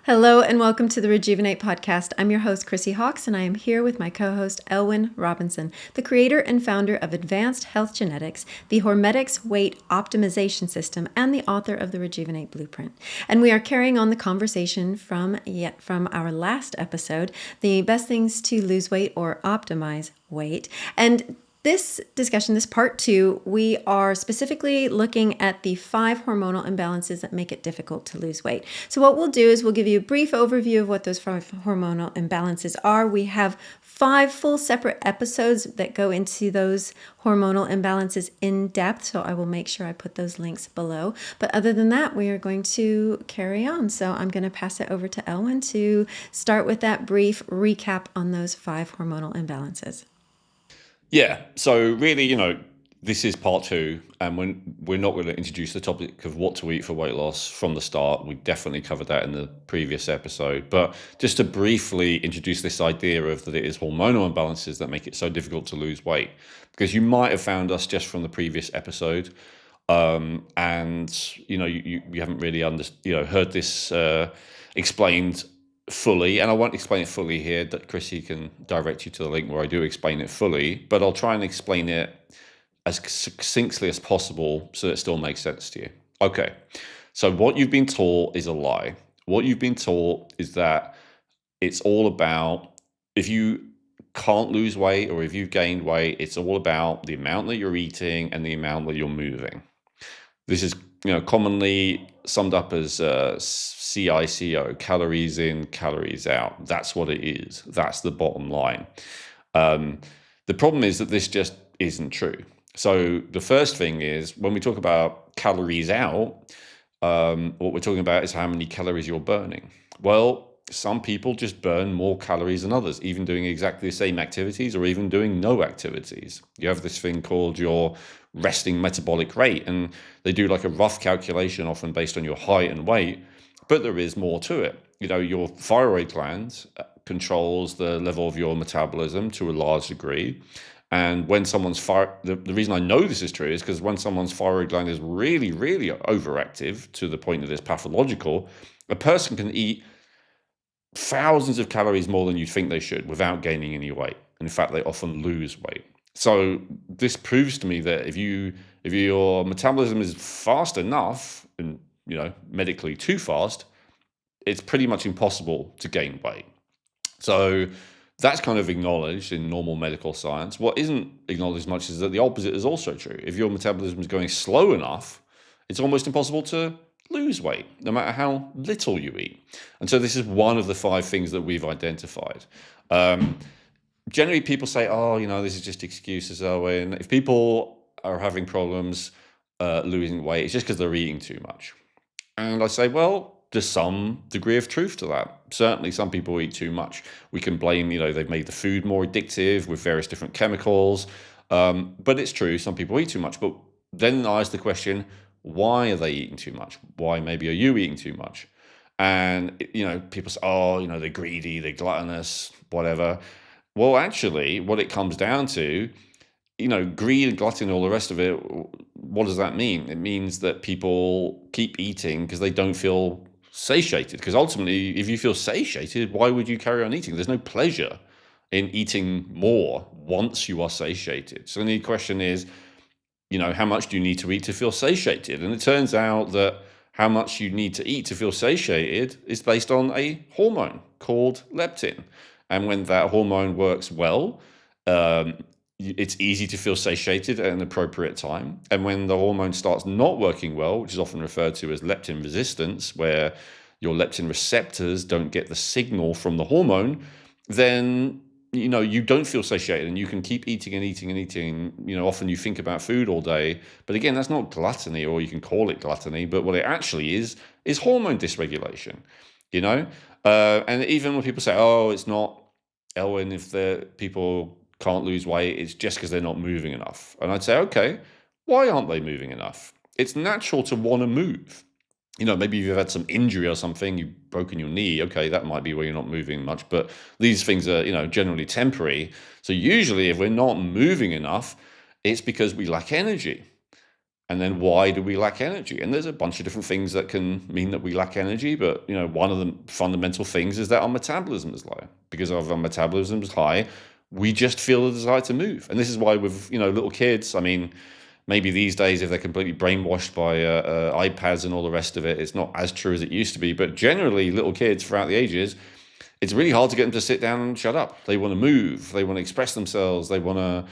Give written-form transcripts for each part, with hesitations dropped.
Hello and welcome to the Rejuvenate podcast. I'm your host, Chrissy Hawks, and I am here with my co-host, Elwyn Robinson, the creator and founder of Advanced Health Genetics, the Hormetics Weight Optimization System, and the author of the Rejuvenate Blueprint. And we are carrying on the conversation from our last episode, the best things to lose weight or optimize weight. And this discussion, this part 2, we are specifically looking at the 5 hormonal imbalances that make it difficult to lose weight. So what we'll do is we'll give you a brief overview of what those 5 hormonal imbalances are. We have 5 full separate episodes that go into those hormonal imbalances in depth, so I will make sure I put those links below. But other than that, we are going to carry on. So I'm going to pass it over to Elwyn to start with that brief recap on those 5 hormonal imbalances. Yeah, so really, this is part 2, and we're not going to introduce the topic of what to eat for weight loss from the start. We definitely covered that in the previous episode. But just to briefly introduce this idea of that it is hormonal imbalances that make it so difficult to lose weight, because you might have found us just from the previous episode, and you haven't really heard this explained fully, and I won't explain it fully here. That Chrissy can direct you to the link where I do explain it fully, but I'll try and explain it as succinctly as possible so it still makes sense to you. Okay, so what you've been taught is a lie. What you've been taught is that it's all about, if you can't lose weight or if you've gained weight, it's all about the amount that you're eating and the amount that you're moving. This is commonly summed up as CICO, calories in, calories out. That's what it is. That's the bottom line. The problem is that this just isn't true. So the first thing is, when we talk about calories out, what we're talking about is how many calories you're burning. Well, some people just burn more calories than others, even doing exactly the same activities or even doing no activities. You have this thing called your resting metabolic rate, and they do like a rough calculation, often based on your height and weight, but there is more to it. Your thyroid gland controls the level of your metabolism to a large degree. And when someone's the reason I know this is true is because when someone's thyroid gland is really, really overactive to the point that it's pathological, a person can eat thousands of calories more than you think they should without gaining any weight. In fact, they often lose weight. So this proves to me that if your metabolism is fast enough, and medically too fast, it's pretty much impossible to gain weight. So that's kind of acknowledged in normal medical science. What isn't acknowledged much is that the opposite is also true. If your metabolism is going slow enough, it's almost impossible to lose weight, no matter how little you eat. And so this is one of the 5 things that we've identified. Generally, people say, this is just excuses, Owen. If people are having problems losing weight, it's just because they're eating too much. And I say, well, there's some degree of truth to that. Certainly, some people eat too much. We can blame, they've made the food more addictive with various different chemicals. But it's true, some people eat too much. But then I ask the question, why are they eating too much? Why maybe are you eating too much? And, people say, they're greedy, they're gluttonous, whatever. Well, actually, what it comes down to, greed, gluttony, all the rest of it, what does that mean? It means that people keep eating because they don't feel satiated. Because ultimately, if you feel satiated, why would you carry on eating? There's no pleasure in eating more once you are satiated. So the question is, how much do you need to eat to feel satiated? And it turns out that how much you need to eat to feel satiated is based on a hormone called leptin. And when that hormone works well, it's easy to feel satiated at an appropriate time. And when the hormone starts not working well, which is often referred to as leptin resistance, where your leptin receptors don't get the signal from the hormone, then you don't feel satiated and you can keep eating and eating and eating. Often you think about food all day, but again, that's not gluttony, or you can call it gluttony, but what it actually is hormone dysregulation. And even when people say, it's not, Elwyn, if the people can't lose weight, it's just because they're not moving enough. And I'd say, okay, why aren't they moving enough? It's natural to want to move. Maybe you've had some injury or something, you've broken your knee. Okay, that might be where you're not moving much, but these things are, generally temporary. So usually if we're not moving enough, it's because we lack energy. And then why do we lack energy? And there's a bunch of different things that can mean that we lack energy. But, one of the fundamental things is that our metabolism is low. Because of our metabolism is high, we just feel the desire to move. And this is why with, little kids, I mean, maybe these days, if they're completely brainwashed by iPads and all the rest of it, it's not as true as it used to be. But generally, little kids throughout the ages, it's really hard to get them to sit down and shut up. They want to move. They want to express themselves. They want to,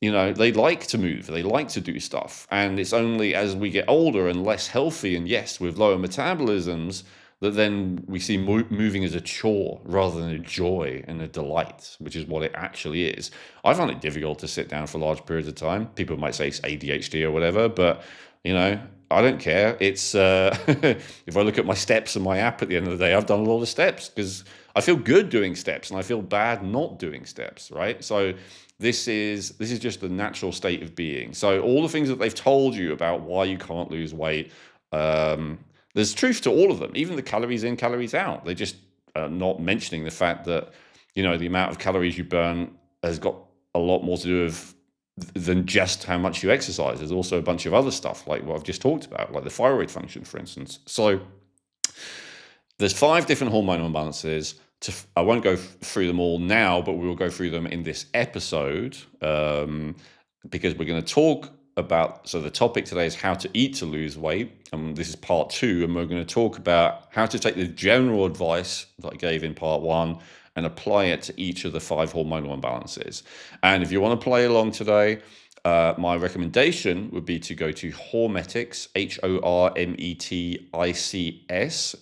they like to move. They like to do stuff. And it's only as we get older and less healthy, and yes, with lower metabolisms, that then we see moving as a chore rather than a joy and a delight, which is what it actually is. I find it difficult to sit down for large periods of time. People might say it's ADHD or whatever, but I don't care. It's if I look at my steps and my app at the end of the day, I've done a lot of steps because I feel good doing steps and I feel bad not doing steps, right? So this is just the natural state of being. So all the things that they've told you about why you can't lose weight, there's truth to all of them, even the calories in, calories out. They're just not mentioning the fact that, the amount of calories you burn has got a lot more to do with than just how much you exercise. There's also a bunch of other stuff like what I've just talked about, like the thyroid function, for instance. So there's 5 different hormonal imbalances. I won't go through them all now, but we will go through them in this episode because we're going to talk about, so the topic today is how to eat to lose weight. And this is part 2, and we're going to talk about how to take the general advice that I gave in part 1 and apply it to each of the 5 hormonal imbalances. And if you want to play along today, my recommendation would be to go to Hormetics, Hormetics.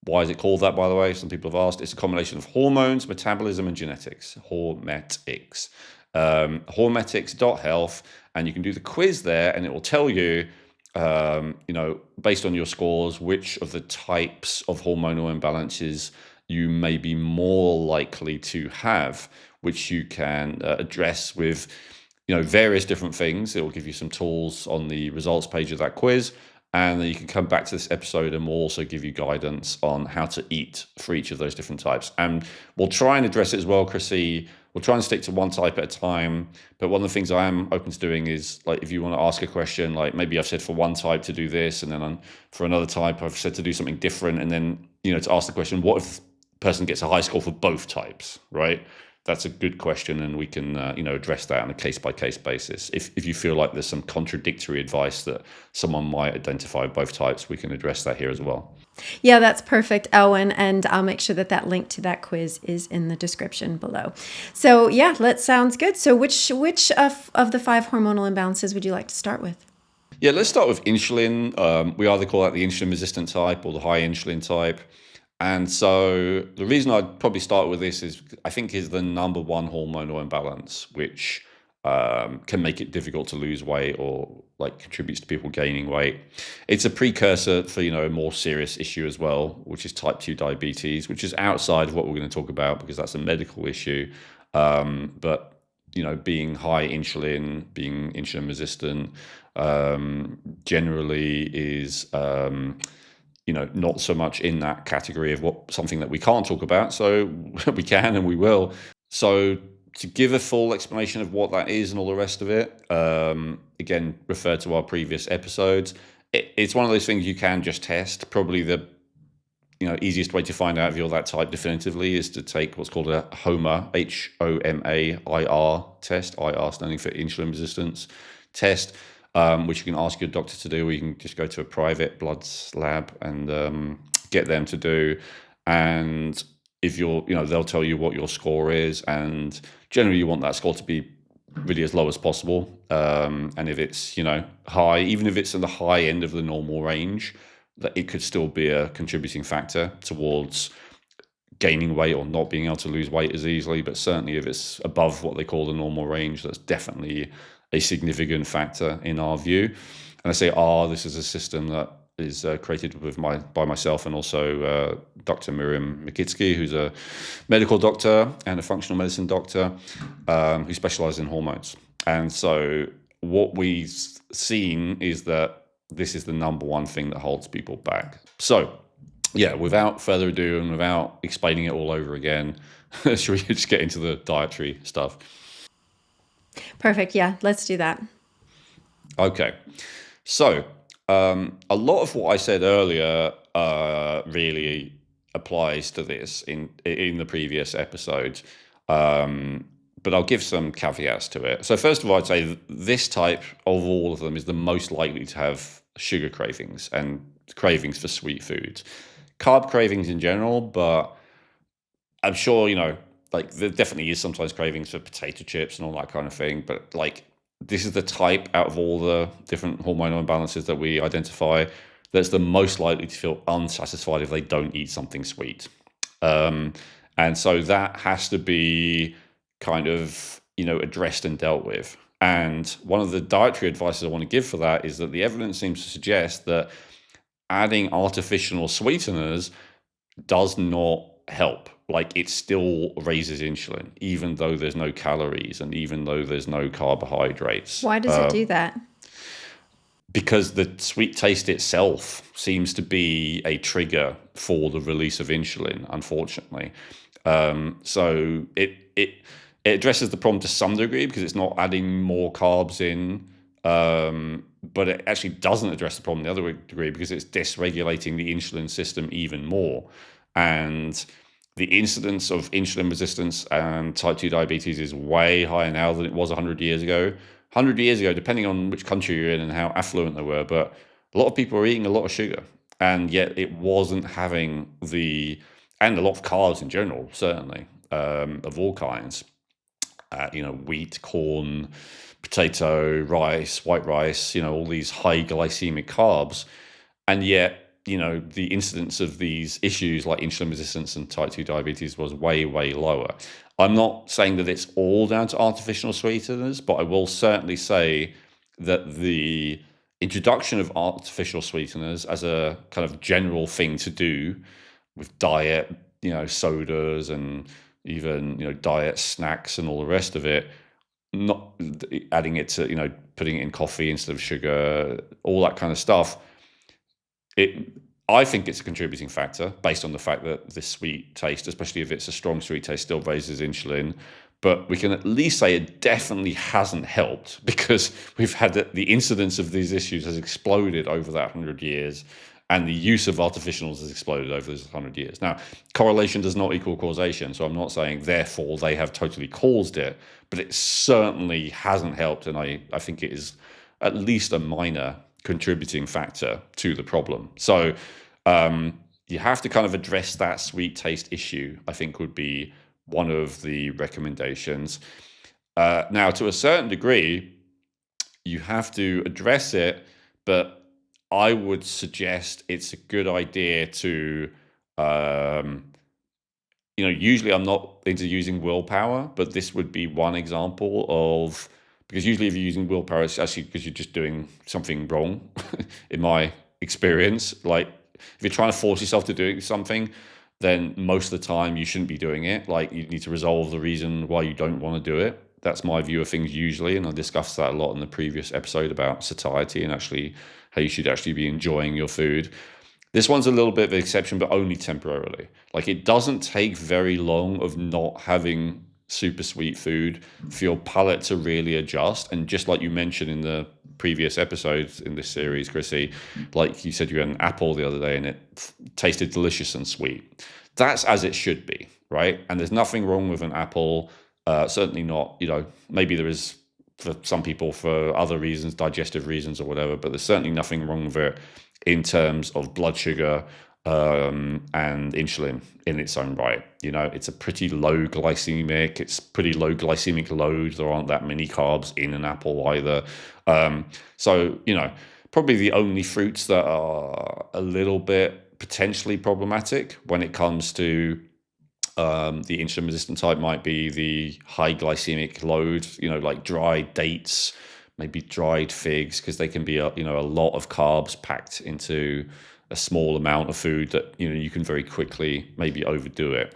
Why is it called that, by the way? Some people have asked. It's a combination of hormones, metabolism, and genetics. Hormetics. Hormetics.health, and you can do the quiz there, and it will tell you, based on your scores, which of the types of hormonal imbalances you may be more likely to have, which you can address with, various different things. It will give you some tools on the results page of that quiz. And then you can come back to this episode and we'll also give you guidance on how to eat for each of those different types. And we'll try and address it as well, Chrissy. We'll try and stick to one type at a time. But one of the things I am open to doing is, like, if you want to ask a question, like maybe I've said for one type to do this, and then for another type I've said to do something different. And then, to ask the question, what if the person gets a high score for both types, right? That's a good question, and we can address that on a case-by-case basis. If you feel like there's some contradictory advice that someone might identify both types, we can address that here as well. Yeah, that's perfect, Elwin, and I'll make sure that link to that quiz is in the description below. So yeah, that sounds good. So which of the 5 hormonal imbalances would you like to start with? Yeah, let's start with insulin. We either call that the insulin resistant type or the high insulin type. And so the reason I'd probably start with this is I think is the number one hormonal imbalance, which can make it difficult to lose weight or contributes to people gaining weight. It's a precursor for, a more serious issue as well, which is type 2 diabetes, which is outside of what we're going to talk about because that's a medical issue. But, being high insulin, being insulin resistant, generally is not so much in that category of something that we can't talk about. So we can and we will. So to give a full explanation of what that is and all the rest of it, again, refer to our previous episodes. It's one of those things you can just test. Probably the easiest way to find out if you're that type definitively is to take what's called a HOMA, HOMAIR test, IR standing for insulin resistance test. Which you can ask your doctor to do, or you can just go to a private blood lab and get them to do. And if you're, they'll tell you what your score is, and generally you want that score to be really as low as possible. And if it's, high, even if it's in the high end of the normal range, that it could still be a contributing factor towards gaining weight or not being able to lose weight as easily. But certainly if it's above what they call the normal range, that's definitely a significant factor in our view. And I say this is a system that is created by myself and also Dr. Miriam Mikitsky, who's a medical doctor and a functional medicine doctor who specializes in hormones. And so what we've seen is that this is the number one thing that holds people back. So yeah, without further ado and without explaining it all over again, should we just get into the dietary stuff? Perfect. Yeah, let's do that. Okay. So, a lot of what I said earlier really applies to this in the previous episodes, but I'll give some caveats to it. So, first of all, I'd say this type of all of them is the most likely to have sugar cravings and cravings for sweet foods, carb cravings in general, but I'm sure, like there definitely is sometimes cravings for potato chips and all that kind of thing, but like this is the type out of all the different hormonal imbalances that we identify that's the most likely to feel unsatisfied if they don't eat something sweet. Um, and so that has to be kind of, addressed and dealt with. And one of the dietary advices I want to give for that is that the evidence seems to suggest that adding artificial sweeteners does not help. Like it still raises insulin, even though there's no calories and even though there's no carbohydrates. Why does it do that? Because the sweet taste itself seems to be a trigger for the release of insulin, unfortunately. So it addresses the problem to some degree because it's not adding more carbs in, but it actually doesn't address the problem the other degree because it's dysregulating the insulin system even more. And the incidence of insulin resistance and type 2 diabetes is way higher now than it was 100 years ago. 100 years ago, depending on which country you're in and how affluent they were, but a lot of people were eating a lot of sugar, and yet it wasn't having and a lot of carbs in general, certainly, of all kinds. Wheat, corn, potato, rice, white rice, all these high glycemic carbs. And yet, the incidence of these issues like insulin resistance and type 2 diabetes was way, way lower. I'm not saying that it's all down to artificial sweeteners, but I will certainly say that the introduction of artificial sweeteners as a kind of general thing to do with diet, sodas and even, diet snacks and all the rest of it, not adding it to, putting it in coffee instead of sugar, all that kind of stuff. I think it's a contributing factor based on the fact that the sweet taste, especially if it's a strong sweet taste, still raises insulin. But we can at least say it definitely hasn't helped because we've had the incidence of these issues has exploded over that 100 years, and the use of artificials has exploded over those 100 years. Now, correlation does not equal causation, so I'm not saying therefore they have totally caused it, but it certainly hasn't helped, and I think it is at least a minor contributing factor to the problem. So you have to kind of address that sweet taste issue, I think would be one of the recommendations. Now, to a certain degree, you have to address it, but I would suggest it's a good idea to, usually I'm not into using willpower, but this would be one example of, because usually if you're using willpower, it's actually because you're just doing something wrong, in my experience. Like if you're trying to force yourself to do something, then most of the time you shouldn't be doing it. Like you need to resolve the reason why you don't want to do it. That's my view of things usually, and I discussed that a lot in the previous episode about satiety and actually how you should actually be enjoying your food. This one's a little bit of an exception, but only temporarily. Like it doesn't take very long of not having super sweet food for your palate to really adjust. And just like you mentioned in the previous episodes in this series, Chrissy, like you said, you had an apple the other day and it tasted delicious and sweet. That's as it should be, right? And there's nothing wrong with an apple. Certainly not, maybe there is for some people for other reasons, digestive reasons or whatever, but there's certainly nothing wrong with it in terms of blood sugar and insulin in its own right. It's a pretty low glycemic, it's pretty low glycemic load. There aren't that many carbs in an apple either. So, probably the only fruits that are a little bit potentially problematic when it comes to the insulin resistant type might be the high glycemic load, like dried dates, maybe dried figs, because they can be a lot of carbs packed into a small amount of food that you can very quickly maybe overdo it.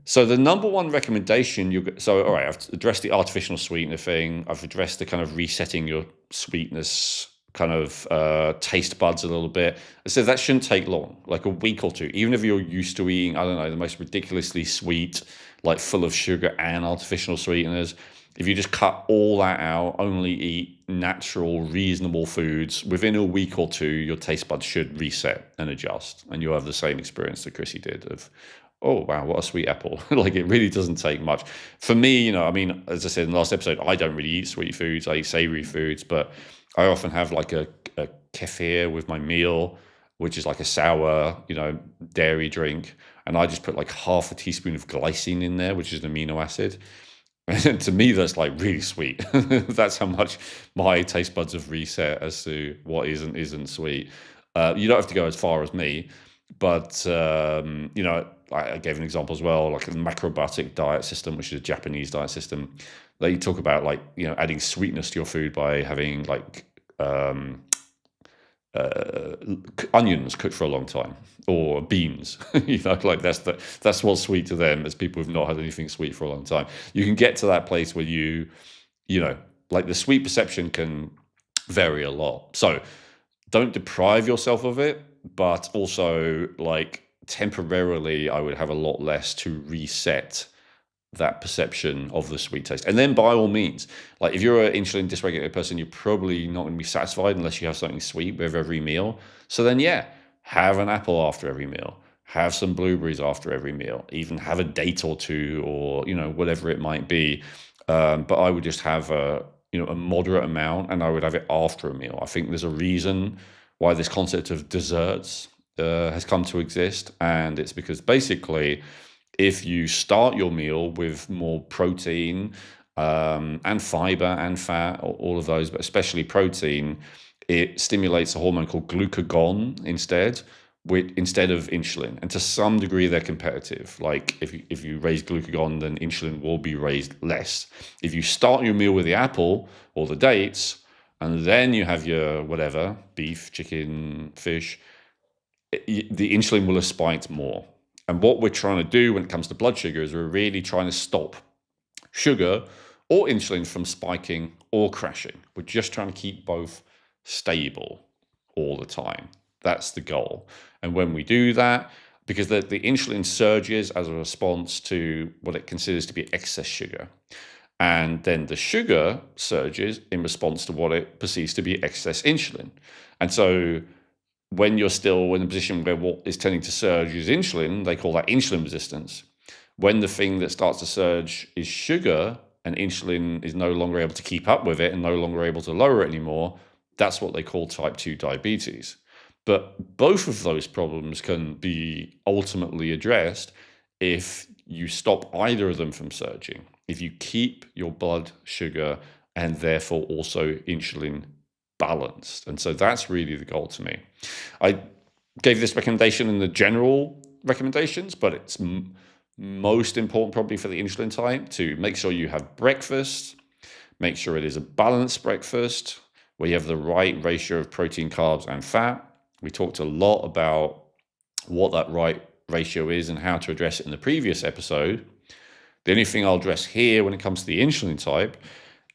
So the number one recommendation all right, I've addressed the artificial sweetener thing. I've addressed the kind of resetting your sweetness kind of taste buds a little bit. So that shouldn't take long, like a week or two. Even if you're used to eating, I don't know, the most ridiculously sweet, like full of sugar and artificial sweeteners, If you just cut all that out, only eat natural, reasonable foods, within a week or two, your taste buds should reset and adjust. And you'll have the same experience that Chrissy did of, oh, wow, what a sweet apple. Like, it really doesn't take much. For me, I mean, as I said in the last episode, I don't really eat sweet foods. I eat savory foods, but I often have like a kefir with my meal, which is like a sour, dairy drink. And I just put like half a teaspoon of glycine in there, which is an amino acid. And to me, that's like really sweet. That's how much my taste buds have reset as to what is and isn't sweet. You don't have to go as far as me, but I gave an example as well, like a macrobiotic diet system, which is a Japanese diet system. They talk about like adding sweetness to your food by having like onions cooked for a long time, or beans. Like that's what's sweet to them, as people who've not had anything sweet for a long time. You can get to that place where like the sweet perception can vary a lot. So don't deprive yourself of it, but also like temporarily, I would have a lot less to reset that perception of the sweet taste. And then by all means, like if you're an insulin dysregulated person, you're probably not going to be satisfied unless you have something sweet with every meal. So then, yeah, have an apple after every meal, have some blueberries after every meal, even have a date or two, or, whatever it might be. But I would just have a moderate amount, and I would have it after a meal. I think there's a reason why this concept of desserts has come to exist. And it's because basically, if you start your meal with more protein and fiber and fat, all of those, but especially protein, it stimulates a hormone called glucagon instead of insulin. And to some degree, they're competitive. Like if you raise glucagon, then insulin will be raised less. If you start your meal with the apple or the dates, and then you have your whatever, beef, chicken, fish, the insulin will have spiked more. And what we're trying to do when it comes to blood sugar is we're really trying to stop sugar or insulin from spiking or crashing. We're just trying to keep both stable all the time. That's the goal. And when we do that, because the insulin surges as a response to what it considers to be excess sugar. And then the sugar surges in response to what it perceives to be excess insulin. And so when you're still in a position where what is tending to surge is insulin, they call that insulin resistance. When the thing that starts to surge is sugar and insulin is no longer able to keep up with it and no longer able to lower it anymore, that's what they call type 2 diabetes. But both of those problems can be ultimately addressed if you stop either of them from surging, if you keep your blood sugar and therefore also insulin balanced. And so that's really the goal to me. I gave this recommendation in the general recommendations, but it's most important probably for the insulin type to make sure you have breakfast, make sure it is a balanced breakfast where you have the right ratio of protein, carbs, and fat. We talked a lot about what that right ratio is and how to address it in the previous episode. The only thing I'll address here when it comes to the insulin type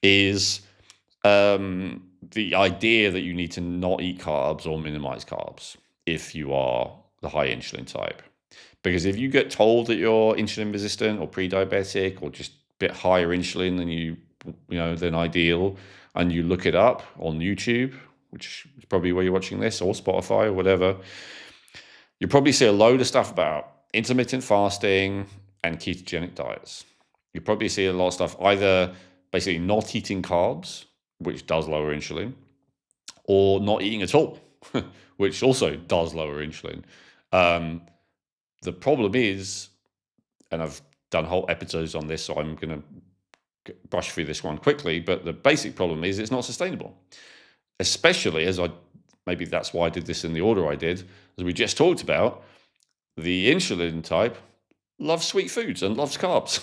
is the idea that you need to not eat carbs or minimize carbs if you are the high insulin type. Because if you get told that you're insulin resistant or pre-diabetic or just a bit higher insulin than ideal, and you look it up on YouTube, which is probably where you're watching this, or Spotify or whatever, you probably see a load of stuff about intermittent fasting and ketogenic diets. You probably see a lot of stuff either basically not eating carbs, which does lower insulin, or not eating at all, which also does lower insulin. The problem is, and I've done whole episodes on this, so I'm going to brush through this one quickly, but the basic problem is it's not sustainable, especially maybe that's why I did this in the order I did, as we just talked about, the insulin type loves sweet foods and loves carbs.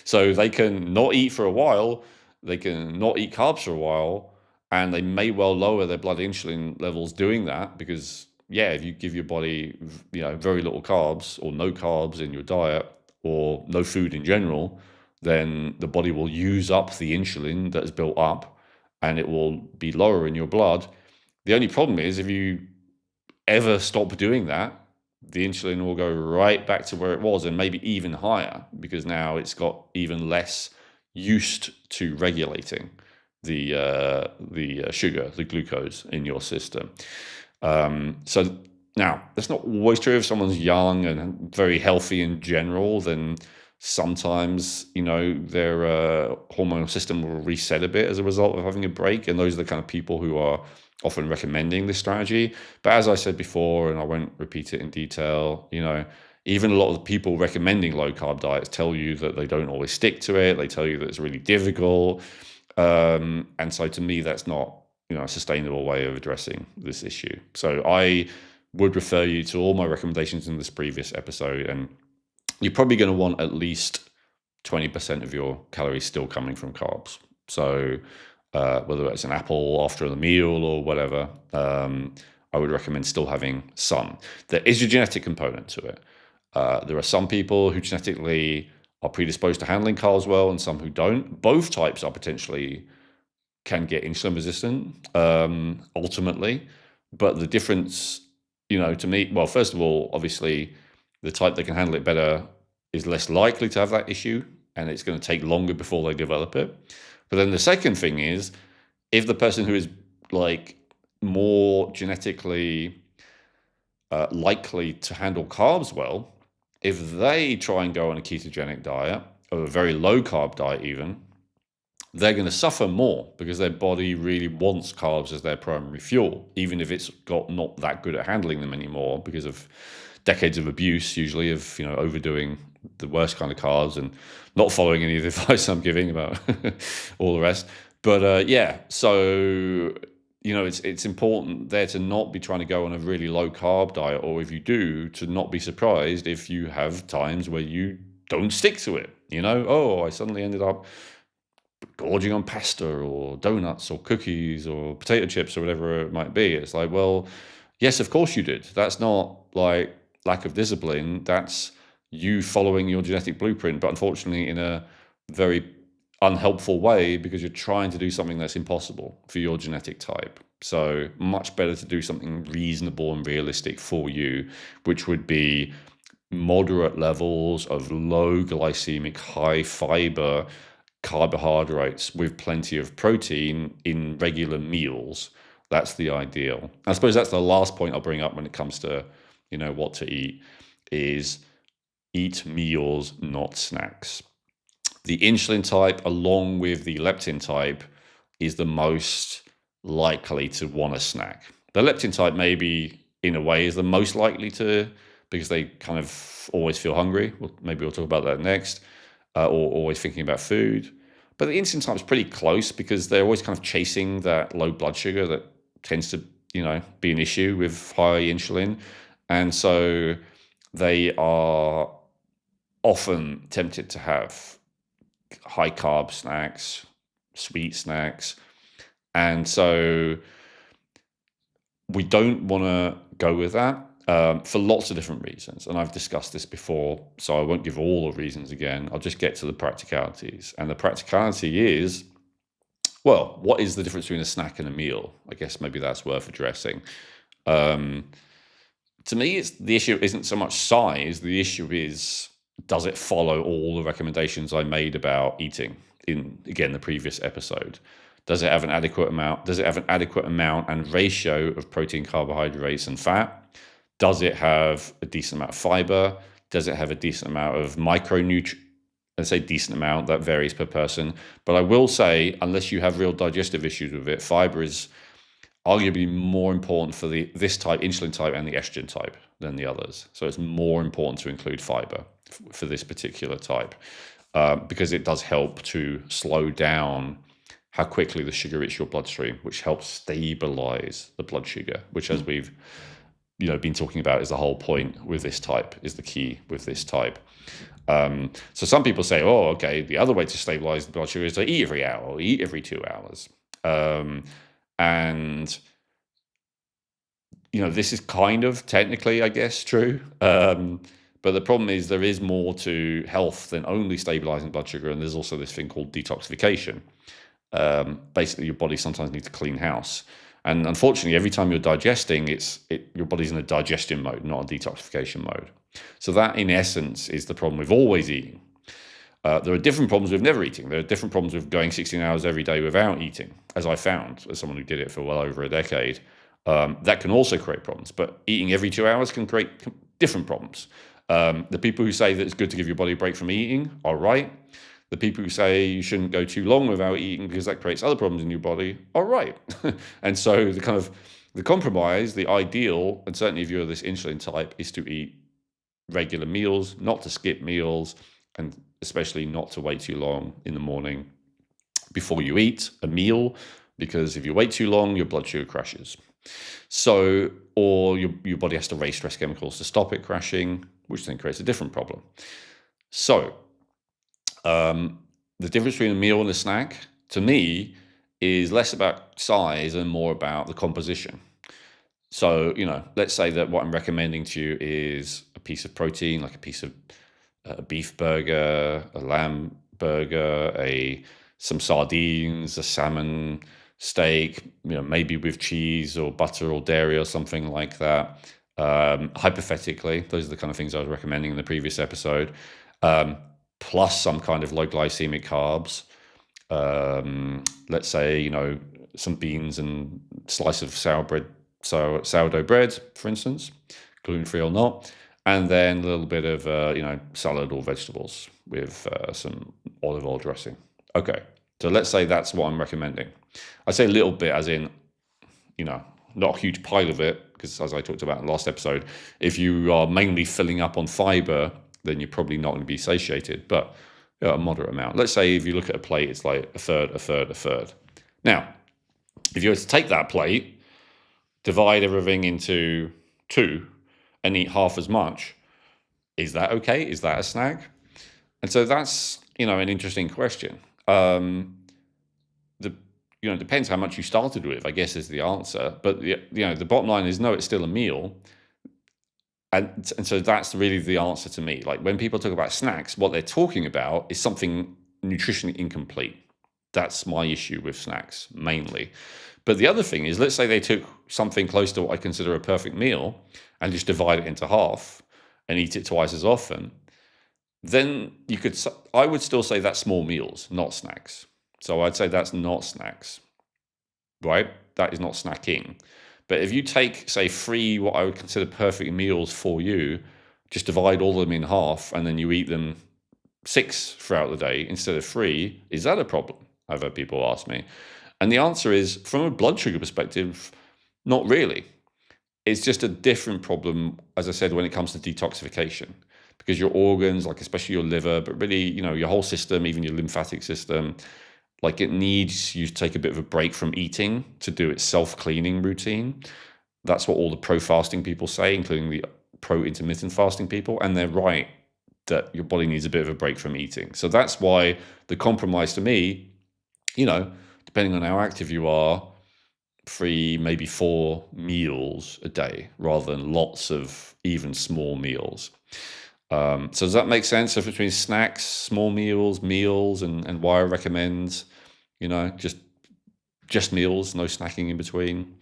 So they can not eat for a while, they can not eat carbs for a while, and they may well lower their blood insulin levels doing that because, if you give your body, very little carbs or no carbs in your diet or no food in general, then the body will use up the insulin that is built up and it will be lower in your blood. The only problem is if you ever stop doing that, the insulin will go right back to where it was and maybe even higher because now it's got even less used to regulating the sugar, the glucose in your system. So now that's not always true. If someone's young and very healthy in general, then sometimes their hormonal system will reset a bit as a result of having a break, and those are the kind of people who are often recommending this strategy. But as I said before, and I won't repeat it in detail, even a lot of the people recommending low carb diets tell you that they don't always stick to it. They tell you that it's really difficult. And so to me, that's not a sustainable way of addressing this issue. So I would refer you to all my recommendations in this previous episode, and you're probably going to want at least 20% of your calories still coming from carbs. So whether it's an apple after the meal or whatever, I would recommend still having some. There is a genetic component to it. There are some people who genetically are predisposed to handling carbs well and some who don't. Both types are potentially can get insulin resistant ultimately. But the difference, to me, well, first of all, obviously, the type that can handle it better is less likely to have that issue, and it's going to take longer before they develop it. But then the second thing is, if the person who is more genetically likely to handle carbs well, if they try and go on a ketogenic diet or a very low carb diet even, they're going to suffer more because their body really wants carbs as their primary fuel, even if it's got not that good at handling them anymore because of decades of abuse, usually of overdoing the worst kind of carbs and not following any of the advice I'm giving about all the rest. But so it's important there to not be trying to go on a really low carb diet, or if you do, to not be surprised if you have times where you don't stick to it. I suddenly ended up gorging on pasta or donuts or cookies or potato chips or whatever it might be. It's like, well, yes, of course you did. That's not like lack of discipline. That's you following your genetic blueprint, but unfortunately in a very unhelpful way because you're trying to do something that's impossible for your genetic type. So much better to do something reasonable and realistic for you, which would be moderate levels of low glycemic, high fiber carbohydrates with plenty of protein in regular meals. That's the ideal. I suppose that's the last point I'll bring up when it comes to, what to eat, is eat meals, not snacks. The insulin type, along with the leptin type, is the most likely to want a snack. The leptin type, maybe in a way, is the most likely to, because they kind of always feel hungry. Maybe we'll talk about that next, or always thinking about food. But the insulin type is pretty close because they're always kind of chasing that low blood sugar that tends to, be an issue with high insulin. And so they are often tempted to have high carb snacks, sweet snacks. And so we don't want to go with that for lots of different reasons. And I've discussed this before, so I won't give all the reasons again. I'll just get to the practicalities. And the practicality is, well, what is the difference between a snack and a meal? I guess maybe that's worth addressing. To me, the issue isn't so much size. The issue is, does it follow all the recommendations I made about eating in, again, the previous episode? Does it have an adequate amount? Does it have an adequate amount and ratio of protein, carbohydrates, and fat? Does it have a decent amount of fiber? Does it have a decent amount of micronutrients? Let's say decent amount, that varies per person. But I will say, unless you have real digestive issues with it, fiber is arguably more important for this type, insulin type, and the estrogen type than the others. So it's more important to include fiber for this particular type because it does help to slow down how quickly the sugar hits your bloodstream, which helps stabilize the blood sugar, which, as we've been talking about, is the whole point with this type, is the key with this type. So some people say, oh, okay, the other way to stabilize the blood sugar is to eat every hour or eat every 2 hours. And this is kind of technically, I guess, true. But the problem is there is more to health than only stabilizing blood sugar. And there's also this thing called detoxification. Basically, your body sometimes needs to clean house. And unfortunately, every time you're digesting, your body's in a digestion mode, not a detoxification mode. So that, in essence, is the problem with always eating. There are different problems with never eating. There are different problems with going 16 hours every day without eating, as I found, as someone who did it for well over a decade. That can also create problems, but eating every 2 hours can create different problems. The people who say that it's good to give your body a break from eating are right. The people who say you shouldn't go too long without eating because that creates other problems in your body are right. And so the compromise, the ideal, and certainly if you're this insulin type, is to eat regular meals, not to skip meals, and especially not to wait too long in the morning before you eat a meal, because if you wait too long, your blood sugar crashes. So, or your body has to raise stress chemicals to stop it crashing, which then creates a different problem. So, the difference between a meal and a snack, to me, is less about size and more about the composition. So, let's say that what I'm recommending to you is a piece of protein, like a piece of a beef burger, a lamb burger, some sardines, a salmon steak, maybe with cheese or butter or dairy or something like that. Hypothetically, those are the kind of things I was recommending in the previous episode. Plus some kind of low glycemic carbs. Let's say, some beans and slice of sourdough bread, for instance, gluten-free or not. And then a little bit of, salad or vegetables with some olive oil dressing. Okay, so let's say that's what I'm recommending. I say a little bit as in, not a huge pile of it, because as I talked about in the last episode, if you are mainly filling up on fiber, then you're probably not going to be satiated, but a moderate amount. Let's say if you look at a plate, it's like a third, a third, a third. Now, if you were to take that plate, divide everything into 2, and eat half as much, is that okay? Is that a snack? And so that's, an interesting question. Depends how much you started with, I guess, is the answer. But the bottom line is no, it's still a meal. And so that's really the answer to me. Like when people talk about snacks, what they're talking about is something nutritionally incomplete. That's my issue with snacks, mainly. But the other thing is, let's say they took something close to what I consider a perfect meal and just divide it into half and eat it twice as often, then I would still say that's small meals, not snacks. So I'd say that's not snacks, right? That is not snacking. But if you take, say, 3 what I would consider perfect meals for you, just divide all of them in half and then you eat them 6 throughout the day instead of 3, is that a problem? I've had people ask me. And the answer is, from a blood sugar perspective, not really. It's just a different problem, as I said, when it comes to detoxification. Because your organs, like especially your liver, but really, your whole system, even your lymphatic system, like it needs you to take a bit of a break from eating to do its self-cleaning routine. That's what all the pro-fasting people say, including the pro-intermittent fasting people. And they're right that your body needs a bit of a break from eating. So that's why the compromise to me, depending on how active you are, 3, maybe 4 meals a day rather than lots of even small meals. So does that make sense? So between snacks, small meals, and why I recommend, just meals, no snacking in between.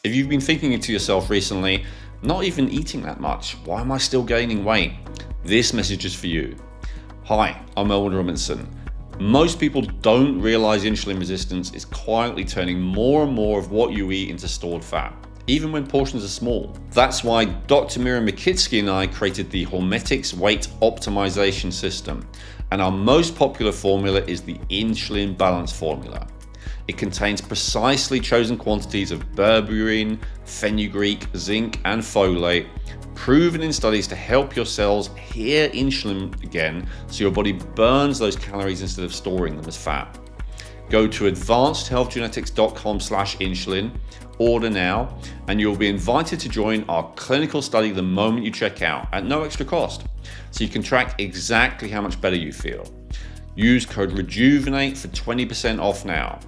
If you've been thinking to yourself recently, not even eating that much, why am I still gaining weight? This message is for you. Hi, I'm Elwin Robinson. Most people don't realize insulin resistance is quietly turning more and more of what you eat into stored fat, even when portions are small. That's why Dr. Miriam Makitsky and I created the Hormetics Weight Optimization System, and our most popular formula is the Insulin Balance Formula. It contains precisely chosen quantities of berberine, fenugreek, zinc, and folate, proven in studies to help your cells hear insulin again so your body burns those calories instead of storing them as fat. Go to advancedhealthgenetics.com/insulin, order now, and you'll be invited to join our clinical study the moment you check out at no extra cost, so you can track exactly how much better you feel. Use code REJUVENATE for 20% off now.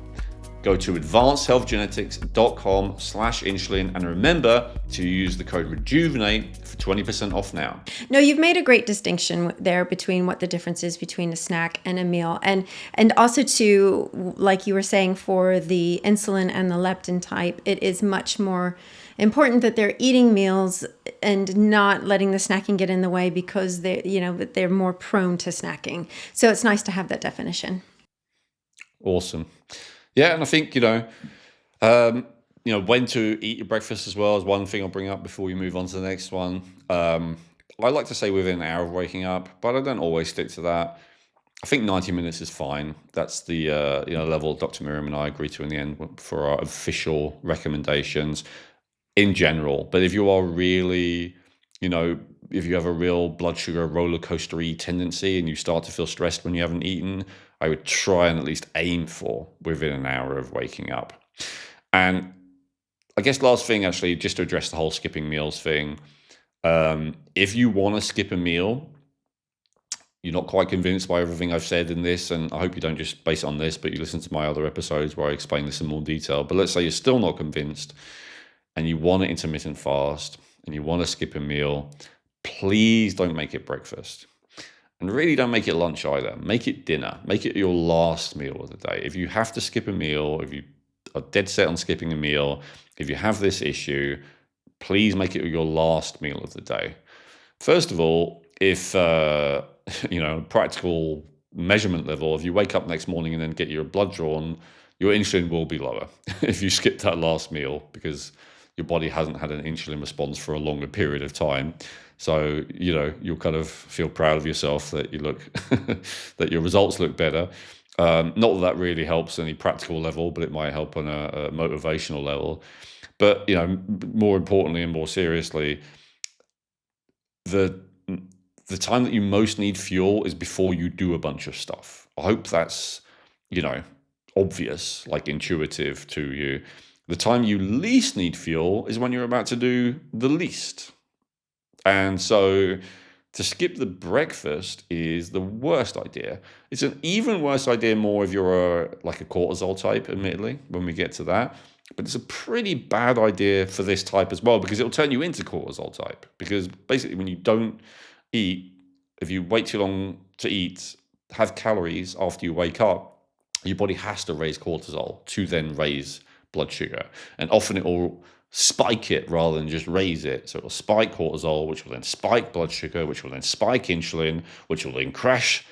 Go to advancedhealthgenetics.com/insulin and remember to use the code REJUVENATE for 20% off now. No, you've made a great distinction there between what the difference is between a snack and a meal. And also to, like you were saying, for the insulin and the leptin type, it is much more important that they're eating meals and not letting the snacking get in the way because they're more prone to snacking. So it's nice to have that definition. Awesome. Yeah, and I think um, when to eat your breakfast as well is one thing I'll bring up before we move on to the next one. I like to say within an hour of waking up, but I don't always stick to that. I think 90 minutes is fine. That's the level Dr. Miriam and I agree to in the end for our official recommendations in general. But if you are really, if you have a real blood sugar roller coastery tendency and you start to feel stressed when you haven't eaten, I would try and at least aim for within an hour of waking up. And I guess last thing, actually, just to address the whole skipping meals thing. If you want to skip a meal, you're not quite convinced by everything I've said in this, and I hope you don't just base it on this, but you listen to my other episodes where I explain this in more detail. But let's say you're still not convinced and you want an intermittent fast and you want to skip a meal, please don't make it breakfast. And really don't make it lunch either. Make it dinner. Make it your last meal of the day. If you have to skip a meal, if you are dead set on skipping a meal, if you have this issue, please make it your last meal of the day. First of all, if practical measurement level, if you wake up next morning and then get your blood drawn, your insulin will be lower if you skip that last meal because your body hasn't had an insulin response for a longer period of time. So, you'll kind of feel proud of yourself that you look, that your results look better. Not that really helps any practical level, but it might help on a motivational level. But, more importantly and more seriously, the time that you most need fuel is before you do a bunch of stuff. I hope that's, obvious, like intuitive to you. The time you least need fuel is when you're about to do the least. And so to skip the breakfast is the worst idea. It's an even worse idea more if you're a cortisol type, admittedly, when we get to that. But it's a pretty bad idea for this type as well because it'll turn you into cortisol type. Because basically when you don't eat, if you wait too long to eat, have calories after you wake up, your body has to raise cortisol to then raise blood sugar. And often it will spike it rather than just raise it. So it will spike cortisol, which will then spike blood sugar, which will then spike insulin, which will then crash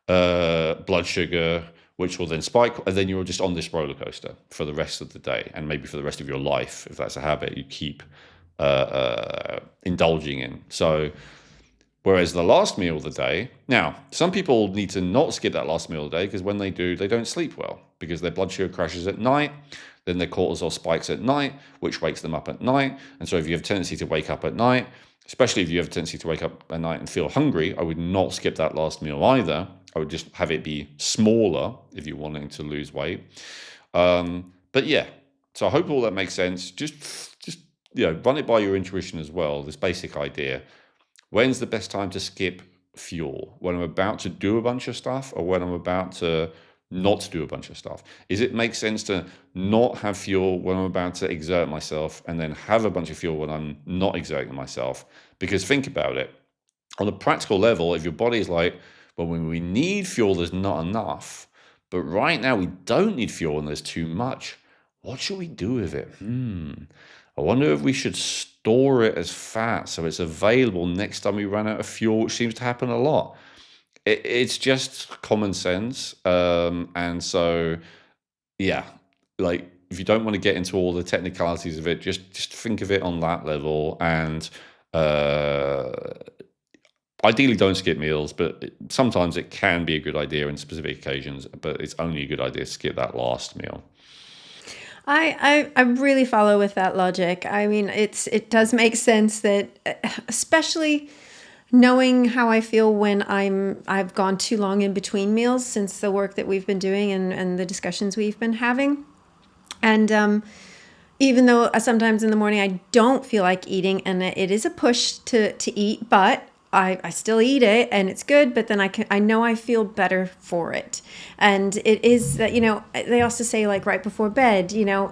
blood sugar, which will then spike. And then you're just on this roller coaster for the rest of the day and maybe for the rest of your life, if that's a habit you keep indulging in. So whereas the last meal of the day, now, some people need to not skip that last meal of the day because when they do, they don't sleep well because their blood sugar crashes at night. Then their cortisol spikes at night, which wakes them up at night. And so if you have a tendency to wake up at night, especially if you have a tendency to wake up at night and feel hungry, I would not skip that last meal either. I would just have it be smaller if you're wanting to lose weight. But yeah, so I hope all that makes sense. Just run it by your intuition as well, this basic idea. When's the best time to skip fuel? When I'm about to do a bunch of stuff or when I'm about to not do a bunch of stuff? Is it make sense to not have fuel when I'm about to exert myself and then have a bunch of fuel when I'm not exerting myself? Because think about it. On a practical level, if your body is like, well, when we need fuel, there's not enough. But right now we don't need fuel and there's too much. What should we do with it? I wonder if we should store it as fat so it's available next time we run out of fuel, which seems to happen a lot. It's just common sense. And so, yeah, if you don't want to get into all the technicalities of it, just think of it on that level. And ideally don't skip meals, but sometimes it can be a good idea in specific occasions, but it's only a good idea to skip that last meal. I really follow with that logic. I mean, it does make sense that, especially knowing how I feel when I've gone too long in between meals since the work that we've been doing and the discussions we've been having. And even though sometimes in the morning I don't feel like eating and it is a push to eat, but I still eat it and it's good, but then I know I feel better for it. And it is that, they also say like right before bed,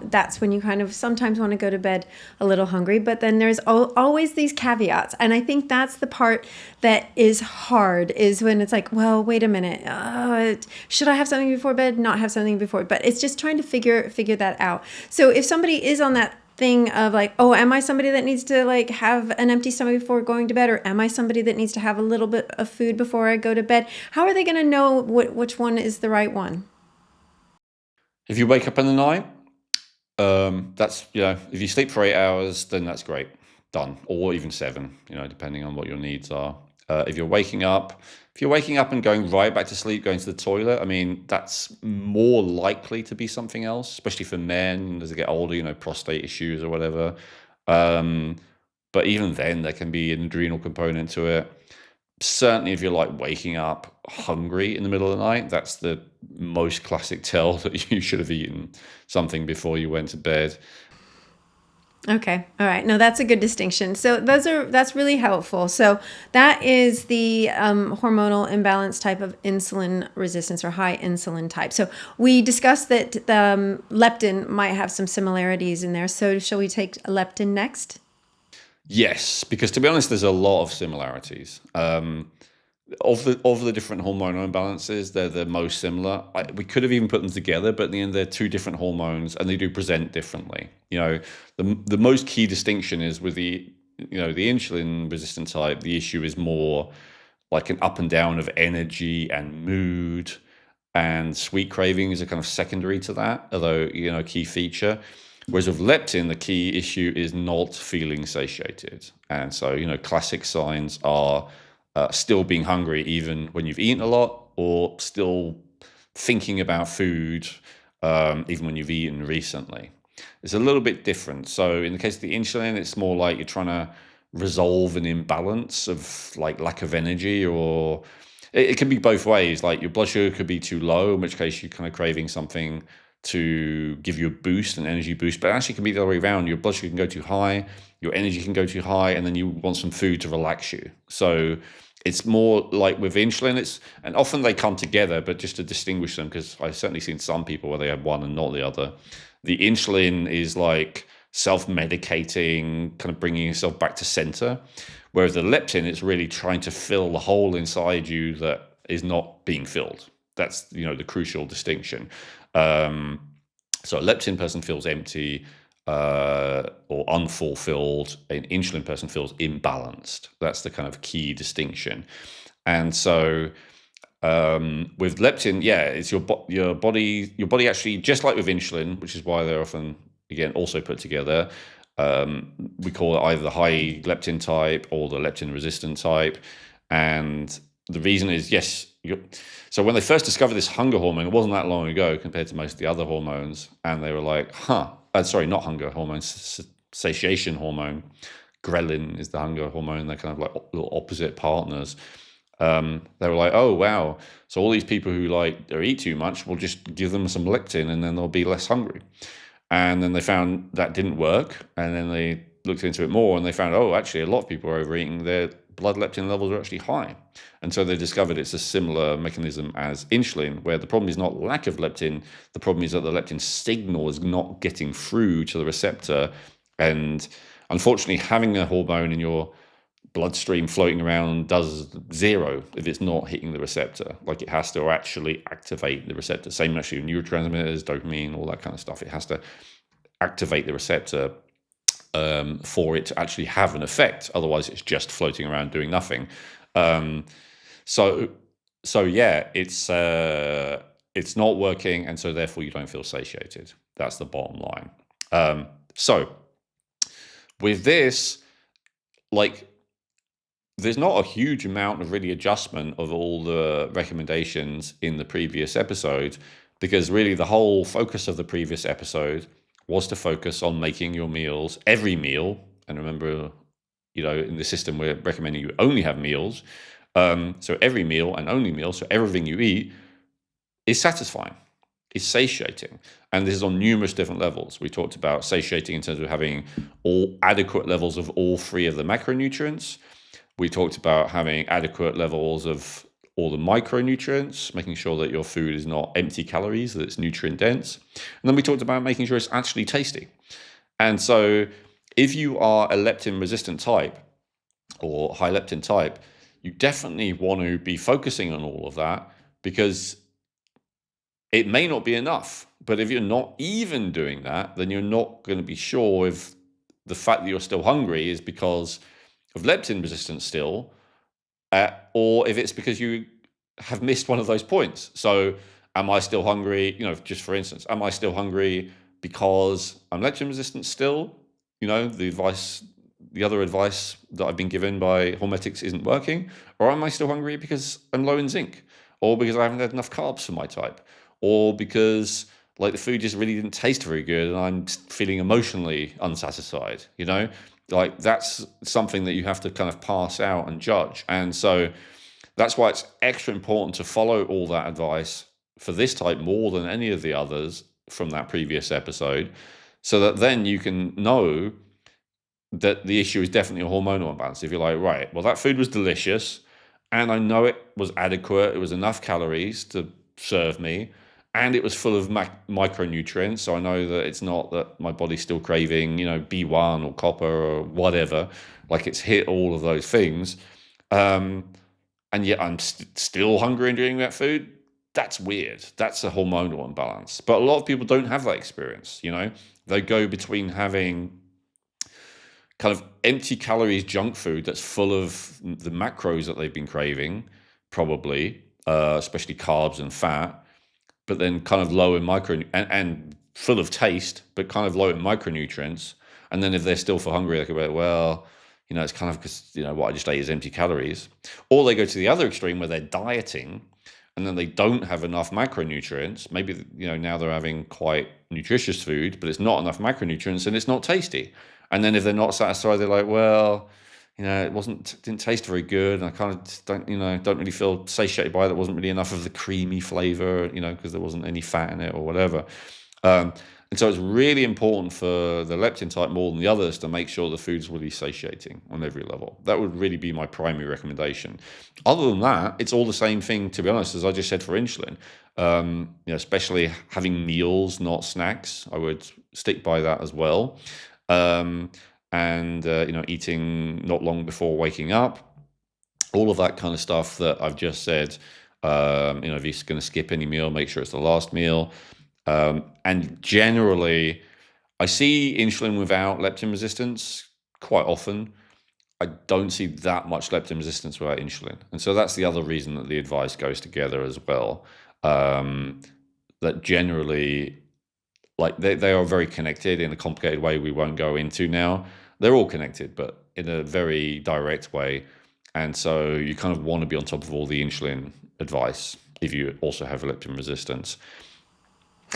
that's when you kind of sometimes want to go to bed a little hungry, but then there's always these caveats. And I think that's the part that is hard, is when it's like, well, wait a minute, should I have something before bed? Not have something before, but it's just trying to figure that out. So if somebody is on that thing of like, oh, am I somebody that needs to like have an empty stomach before going to bed, or am I somebody that needs to have a little bit of food before I go to bed? How are they going to know which one is the right one? If you wake up in the night, that's, if you sleep for 8 hours, then that's great. Done. Or even 7, depending on what your needs are. If you're waking up, and going right back to sleep, going to the toilet, I mean, that's more likely to be something else, especially for men as they get older, prostate issues or whatever. But even then, there can be an adrenal component to it. Certainly, if you're like waking up hungry in the middle of the night, that's the most classic tell that you should have eaten something before you went to bed. Okay. All right. No, that's a good distinction. So that's really helpful. So that is the hormonal imbalance type of insulin resistance or high insulin type. So we discussed that the leptin might have some similarities in there. So shall we take leptin next? Yes, because to be honest, there's a lot of similarities. Of the different hormonal imbalances, they're the most similar. We could have even put them together, but in the end, they're two different hormones, and they do present differently. The most key distinction is with the insulin resistant type. The issue is more like an up and down of energy and mood, and sweet cravings are kind of secondary to that, although a key feature. Whereas with leptin, the key issue is not feeling satiated, and so classic signs are still being hungry even when you've eaten a lot, or still thinking about food even when you've eaten recently. It's a little bit different. So in the case of the insulin, it's more like you're trying to resolve an imbalance of like lack of energy, or it can be both ways. Like your blood sugar could be too low, in which case you're kind of craving something to give you a boost, an energy boost, but actually it can be the other way around. Your blood sugar can go too high, your energy can go too high, and then you want some food to relax you. So it's more like with insulin, and often they come together, but just to distinguish them, because I've certainly seen some people where they have one and not the other. The insulin is like self-medicating, kind of bringing yourself back to center, whereas the leptin, it's really trying to fill the hole inside you that is not being filled. That's the crucial distinction. So a leptin person feels empty or unfulfilled. An insulin person feels imbalanced. That's the kind of key distinction. And so with leptin, yeah, it's your body actually, just like with insulin, which is why they're often again also put together. We call it either the high leptin type or the leptin resistant type, and the reason is, yes, so when they first discovered this hunger hormone, it wasn't that long ago compared to most of the other hormones, and they were like, sorry, not hunger hormone, satiation hormone. Ghrelin is the hunger hormone. They're kind of like little opposite partners. They were like, oh, wow. So all these people who or eat too much, we'll just give them some leptin and then they'll be less hungry. And then they found that didn't work. And then they looked into it more and they found, oh, actually, a lot of people are overeating. Their blood leptin levels are actually high. And so they discovered it's a similar mechanism as insulin, where the problem is not lack of leptin. The problem is that the leptin signal is not getting through to the receptor. And unfortunately, having a hormone in your bloodstream floating around does zero if it's not hitting the receptor. Like, it has to actually activate the receptor. Same actually with neurotransmitters, dopamine, all that kind of stuff. It has to activate the receptor for it to actually have an effect. Otherwise, it's just floating around doing nothing. So yeah, it's not working, and so therefore you don't feel satiated. That's the bottom line. So with this, there's not a huge amount of really adjustment of all the recommendations in the previous episode, because really the whole focus of the previous episode was to focus on making your meals, every meal. And remember, in the system, we're recommending you only have meals. So every meal and only meal, so everything you eat is satisfying, is satiating. And this is on numerous different levels. We talked about satiating in terms of having all adequate levels of all three of the macronutrients. We talked about having adequate levels of all the micronutrients, making sure that your food is not empty calories, that it's nutrient dense. And then we talked about making sure it's actually tasty. And so if you are a leptin resistant type or high leptin type, you definitely want to be focusing on all of that, because it may not be enough. But if you're not even doing that, then you're not going to be sure if the fact that you're still hungry is because of leptin resistance still, or if it's because you have missed one of those points. So am I still hungry? Just for instance, am I still hungry because I'm leptin resistant still? The other advice that I've been given by Hormetics isn't working, or am I still hungry because I'm low in zinc, or because I haven't had enough carbs for my type, or because like the food just really didn't taste very good and I'm feeling emotionally unsatisfied, like that's something that you have to kind of pass out and judge. And so that's why it's extra important to follow all that advice for this type more than any of the others from that previous episode, so that then you can know that the issue is definitely a hormonal imbalance. If you're like, right, well, that food was delicious and I know it was adequate, it was enough calories to serve me, and it was full of micronutrients, so I know that it's not that my body's still craving, B1 or copper or whatever, like it's hit all of those things, and yet I'm still hungry and doing that food. That's weird. That's a hormonal imbalance. But a lot of people don't have that experience, They go between having kind of empty calories junk food that's full of the macros that they've been craving, probably, especially carbs and fat, but then kind of low in and full of taste, but kind of low in micronutrients. And then if they're still for hungry, they could be like, well, it's kind of because, what I just ate is empty calories. Or they go to the other extreme where they're dieting and then they don't have enough macronutrients. Maybe, now they're having quite nutritious food, but it's not enough macronutrients and it's not tasty. And then if they're not satisfied, they're like, well, it didn't taste very good. And I kind of don't really feel satiated by it. There wasn't really enough of the creamy flavor, because there wasn't any fat in it or whatever. And so it's really important for the leptin type more than the others to make sure the food's really satiating on every level. That would really be my primary recommendation. Other than that, it's all the same thing, to be honest, as I just said for insulin. Especially having meals, not snacks. I would stick by that as well. Eating not long before waking up, all of that kind of stuff that I've just said. If you're going to skip any meal, make sure it's the last meal. And generally, I see insulin without leptin resistance quite often. I don't see that much leptin resistance without insulin. And so that's the other reason that the advice goes together as well. That generally, like they are very connected in a complicated way we won't go into now. They're all connected, but in a very direct way. And so you kind of want to be on top of all the insulin advice if you also have leptin resistance.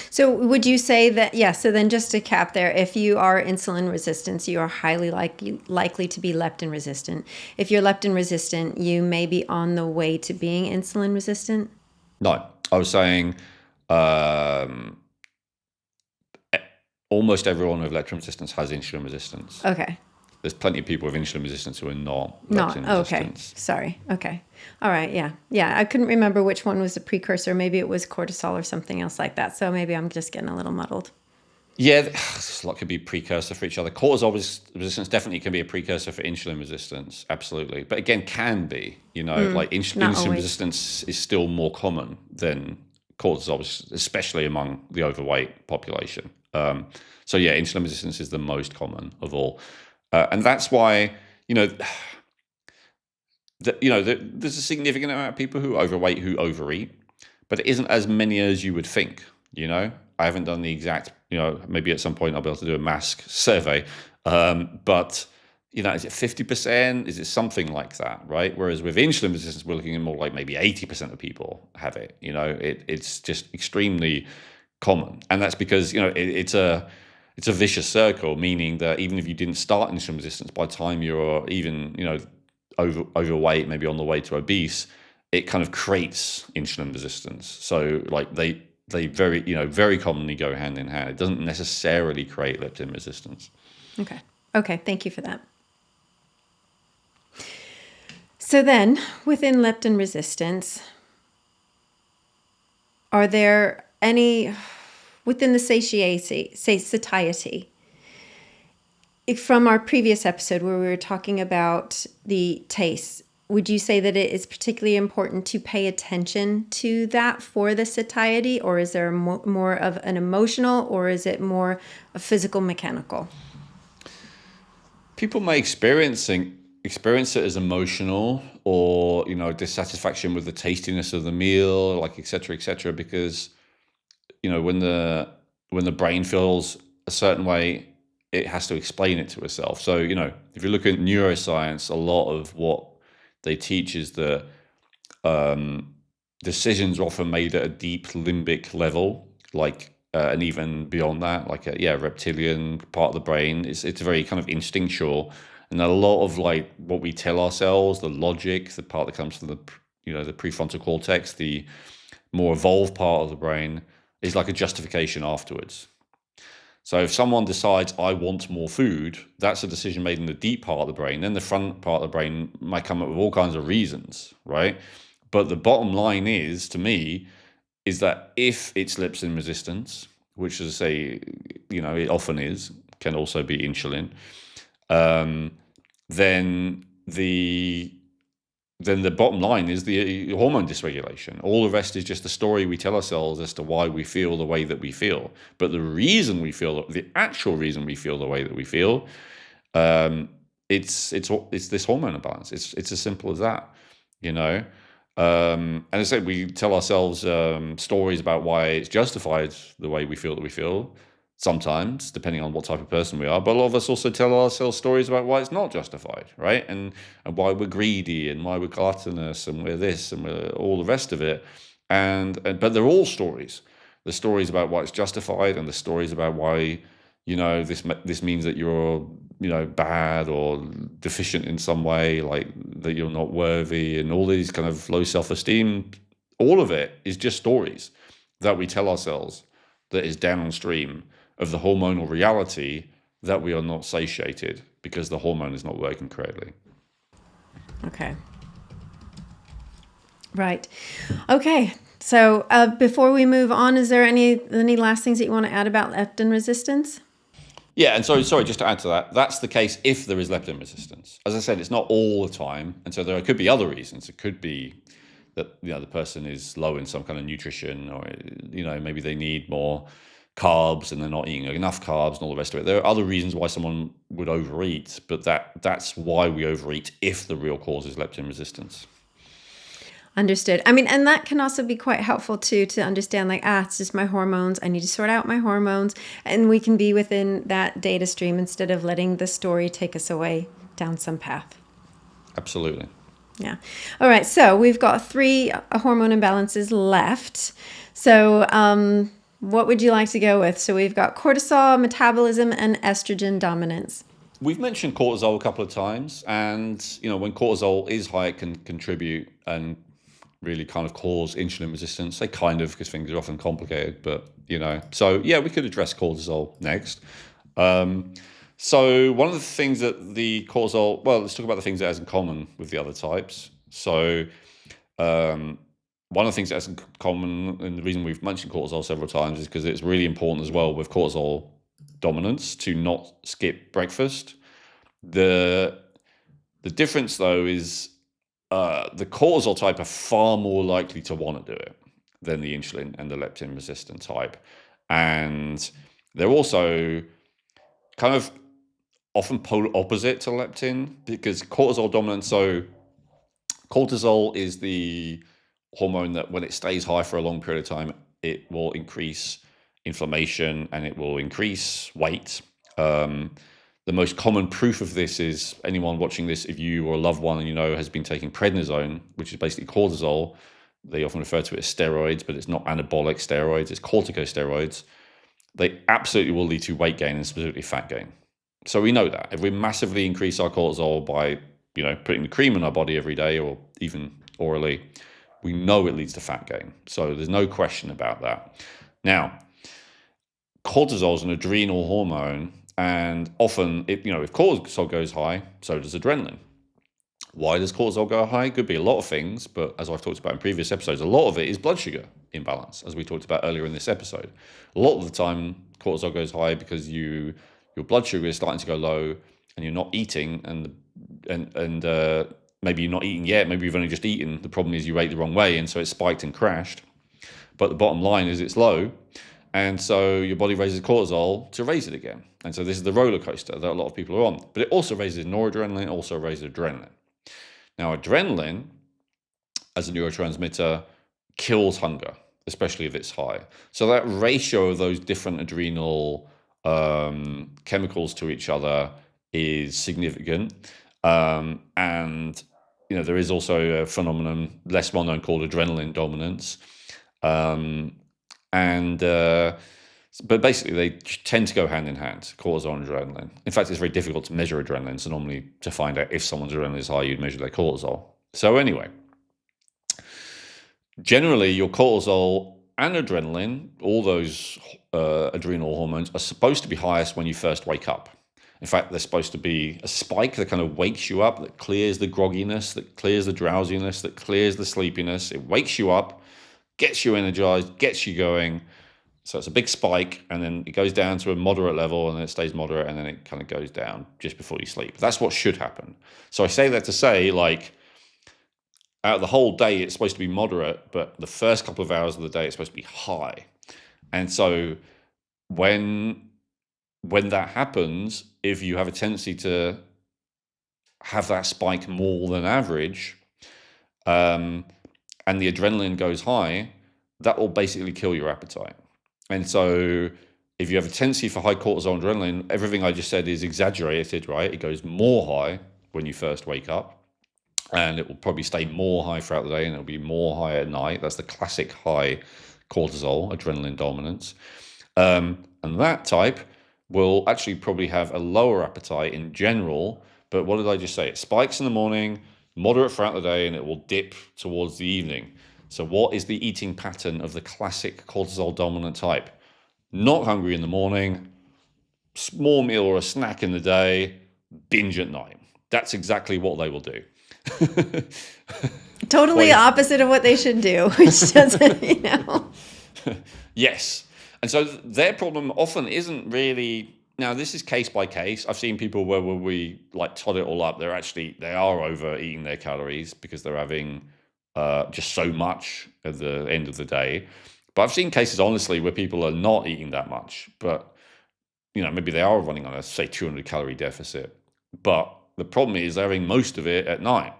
So would you say that, so then just to cap there, if you are insulin resistant, you are highly likely to be leptin resistant. If you're leptin resistant, you may be on the way to being insulin resistant? No, I was saying almost everyone with leptin resistance has insulin resistance. Okay. There's plenty of people with insulin resistance who are not leptin resistance. Okay. Sorry. Okay. All right. Yeah. I couldn't remember which one was the precursor. Maybe it was cortisol or something else like that. So maybe I'm just getting a little muddled. Yeah, a lot could be precursor for each other. Cortisol resistance definitely can be a precursor for insulin resistance. Absolutely. But again, can be, like insulin resistance is still more common than cortisol, especially among the overweight population. So yeah, insulin resistance is the most common of all. And that's why, there's a significant amount of people who are overweight, who overeat, but it isn't as many as you would think, I haven't done the exact, maybe at some point I'll be able to do a mass survey. But, is it 50%? Is it something like that, right? Whereas with insulin resistance, we're looking at more like maybe 80% of people have it. It's just extremely common. And that's because, it's a vicious circle, meaning that even if you didn't start insulin resistance, by the time you're even, overweight, maybe on the way to obese, it kind of creates insulin resistance. So like they very, very commonly go hand in hand. It doesn't necessarily create leptin resistance. Okay. Thank you for that. So then within leptin resistance, are there any within the satiety, from our previous episode where we were talking about the taste, would you say that it is particularly important to pay attention to that for the satiety, or is there more of an emotional, or is it more a physical, mechanical? People may experience it as emotional, or dissatisfaction with the tastiness of the meal, like etc. etc. Because when the brain feels a certain way, it has to explain it to itself. So if you look at neuroscience, a lot of what they teach is that decisions are often made at a deep limbic level, like and even beyond that, like a reptilian part of the brain. It's very kind of instinctual, and a lot of like what we tell ourselves, the logic, the part that comes from the prefrontal cortex, the more evolved part of the brain, is like a justification afterwards. So if someone decides I want more food, that's a decision made in the deep part of the brain. Then the front part of the brain might come up with all kinds of reasons, right? But the bottom line is, to me, is that if it's leptin resistance, which, as I say, it often is, can also be insulin, then the bottom line is the hormone dysregulation. All the rest is just the story we tell ourselves as to why we feel the way that we feel. But the actual reason we feel the way that we feel, it's this hormone imbalance. It's as simple as that, And as I said, we tell ourselves stories about why it's justified the way we feel that we feel. Sometimes, depending on what type of person we are, but a lot of us also tell ourselves stories about why it's not justified, right? And why we're greedy, and why we're gluttonous, and we're this, and we're all the rest of it. But they're all stories. The stories about why it's justified, and the stories about why this means that you're bad or deficient in some way, like that you're not worthy, and all these kind of low self-esteem. All of it is just stories that we tell ourselves that is downstream of the hormonal reality that we are not satiated because the hormone is not working correctly. Okay. Right. Okay. So before we move on, is there any last things that you want to add about leptin resistance? Yeah, and sorry, just to add to that, that's the case if there is leptin resistance. As I said, it's not all the time, and so there could be other reasons. It could be that the person is low in some kind of nutrition, or maybe they need more carbs and they're not eating enough carbs and all the rest of it. There are other reasons why someone would overeat, but that's why we overeat if the real cause is leptin resistance. Understood. I mean, and that can also be quite helpful too, to understand like, it's just my hormones. I need to sort out my hormones. And we can be within that data stream instead of letting the story take us away down some path. Absolutely. Yeah. All right. So we've got 3 hormone imbalances left. So what would you like to go with? So we've got cortisol, metabolism, and estrogen dominance. We've mentioned cortisol a couple of times, and when cortisol is high, it can contribute and really kind of cause insulin resistance. They kind of, because things are often complicated, but so yeah, we could address cortisol next. So one of the things that the cortisol, well, let's talk about the things that it has in common with the other types. So one of the things that has in common, and the reason we've mentioned cortisol several times, is because it's really important as well with cortisol dominance to not skip breakfast. The difference though is the cortisol type are far more likely to want to do it than the insulin and the leptin resistant type. And they're also kind of often polar opposite to leptin, because cortisol dominant. So cortisol is the hormone that when it stays high for a long period of time, it will increase inflammation and it will increase weight. The most common proof of this is anyone watching this, if you or a loved one has been taking prednisone, which is basically cortisol. They often refer to it as steroids, but it's not anabolic steroids, it's corticosteroids. They absolutely will lead to weight gain and specifically fat gain. So we know that if we massively increase our cortisol by putting the cream in our body every day, or even orally, we know it leads to fat gain. So there's no question about that. Now, cortisol is an adrenal hormone, and often if cortisol goes high, so does adrenaline. Why does cortisol go high? Could be a lot of things, but as I've talked about in previous episodes, a lot of it is blood sugar imbalance, as we talked about earlier in this episode. A lot of the time, cortisol goes high because your blood sugar is starting to go low, and you're not eating, and maybe you're not eating yet, maybe you've only just eaten. The problem is you ate the wrong way, and so it spiked and crashed. But the bottom line is it's low, and so your body raises cortisol to raise it again. And so this is the roller coaster that a lot of people are on. But it also raises noradrenaline, also raises adrenaline. Now, adrenaline, as a neurotransmitter, kills hunger, especially if it's high. So that ratio of those different adrenal chemicals to each other is significant. And there is also a phenomenon less well known called adrenaline dominance. But basically they tend to go hand in hand, cortisol and adrenaline. In fact, it's very difficult to measure adrenaline. So normally to find out if someone's adrenaline is high, you'd measure their cortisol. So anyway, generally your cortisol and adrenaline, all those adrenal hormones, are supposed to be highest when you first wake up. In fact, there's supposed to be a spike that kind of wakes you up, that clears the grogginess, that clears the drowsiness, that clears the sleepiness. It wakes you up, gets you energized, gets you going. So it's a big spike, and then it goes down to a moderate level, and then it stays moderate, and then it kind of goes down just before you sleep. That's what should happen. So I say that to say, like, out of the whole day, it's supposed to be moderate, but the first couple of hours of the day, it's supposed to be high. And so when that happens, if you have a tendency to have that spike more than average, and the adrenaline goes high, that will basically kill your appetite. And so if you have a tendency for high cortisol and adrenaline, everything I just said is exaggerated, right? It goes more high when you first wake up, and it will probably stay more high throughout the day, and it'll be more high at night. That's the classic high cortisol, adrenaline dominance. And that type will actually probably have a lower appetite in general. But what did I just say? It spikes in the morning, moderate throughout the day, and it will dip towards the evening. So what is the eating pattern of the classic cortisol dominant type? Not hungry in the morning, small meal or a snack in the day, binge at night. That's exactly what they will do. Totally opposite of what they should do, which doesn't, Yes. And so their problem often isn't really, now this is case by case. I've seen people where we like tot it all up. They are overeating their calories because they're having just so much at the end of the day. But I've seen cases, honestly, where people are not eating that much, but maybe they are running on a, say, 200 calorie deficit. But the problem is they're having most of it at night.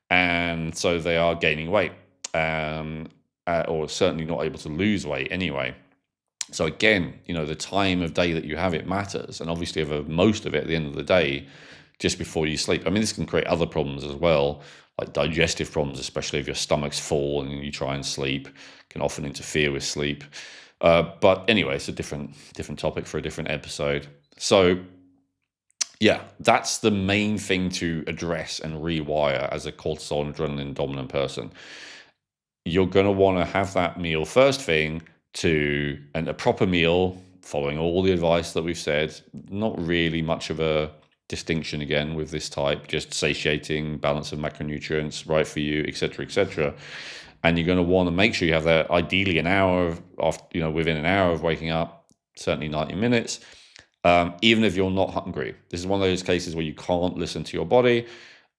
And so they are gaining weight, or certainly not able to lose weight anyway. So again, the time of day that you have it matters. And obviously, if most of it at the end of the day, just before you sleep. I mean, this can create other problems as well, like digestive problems, especially if your stomach's full and you try and sleep, can often interfere with sleep. But anyway, it's a different topic for a different episode. So yeah, that's the main thing to address and rewire as a cortisol and adrenaline dominant person. You're going to want to have that meal first thing, and a proper meal, following all the advice that we've said. Not really much of a distinction again with this type, just satiating, balance of macronutrients, right for you, etc. And you're going to want to make sure you have that ideally an hour within an hour of waking up, certainly 90 minutes, even if you're not hungry. This is one of those cases where you can't listen to your body.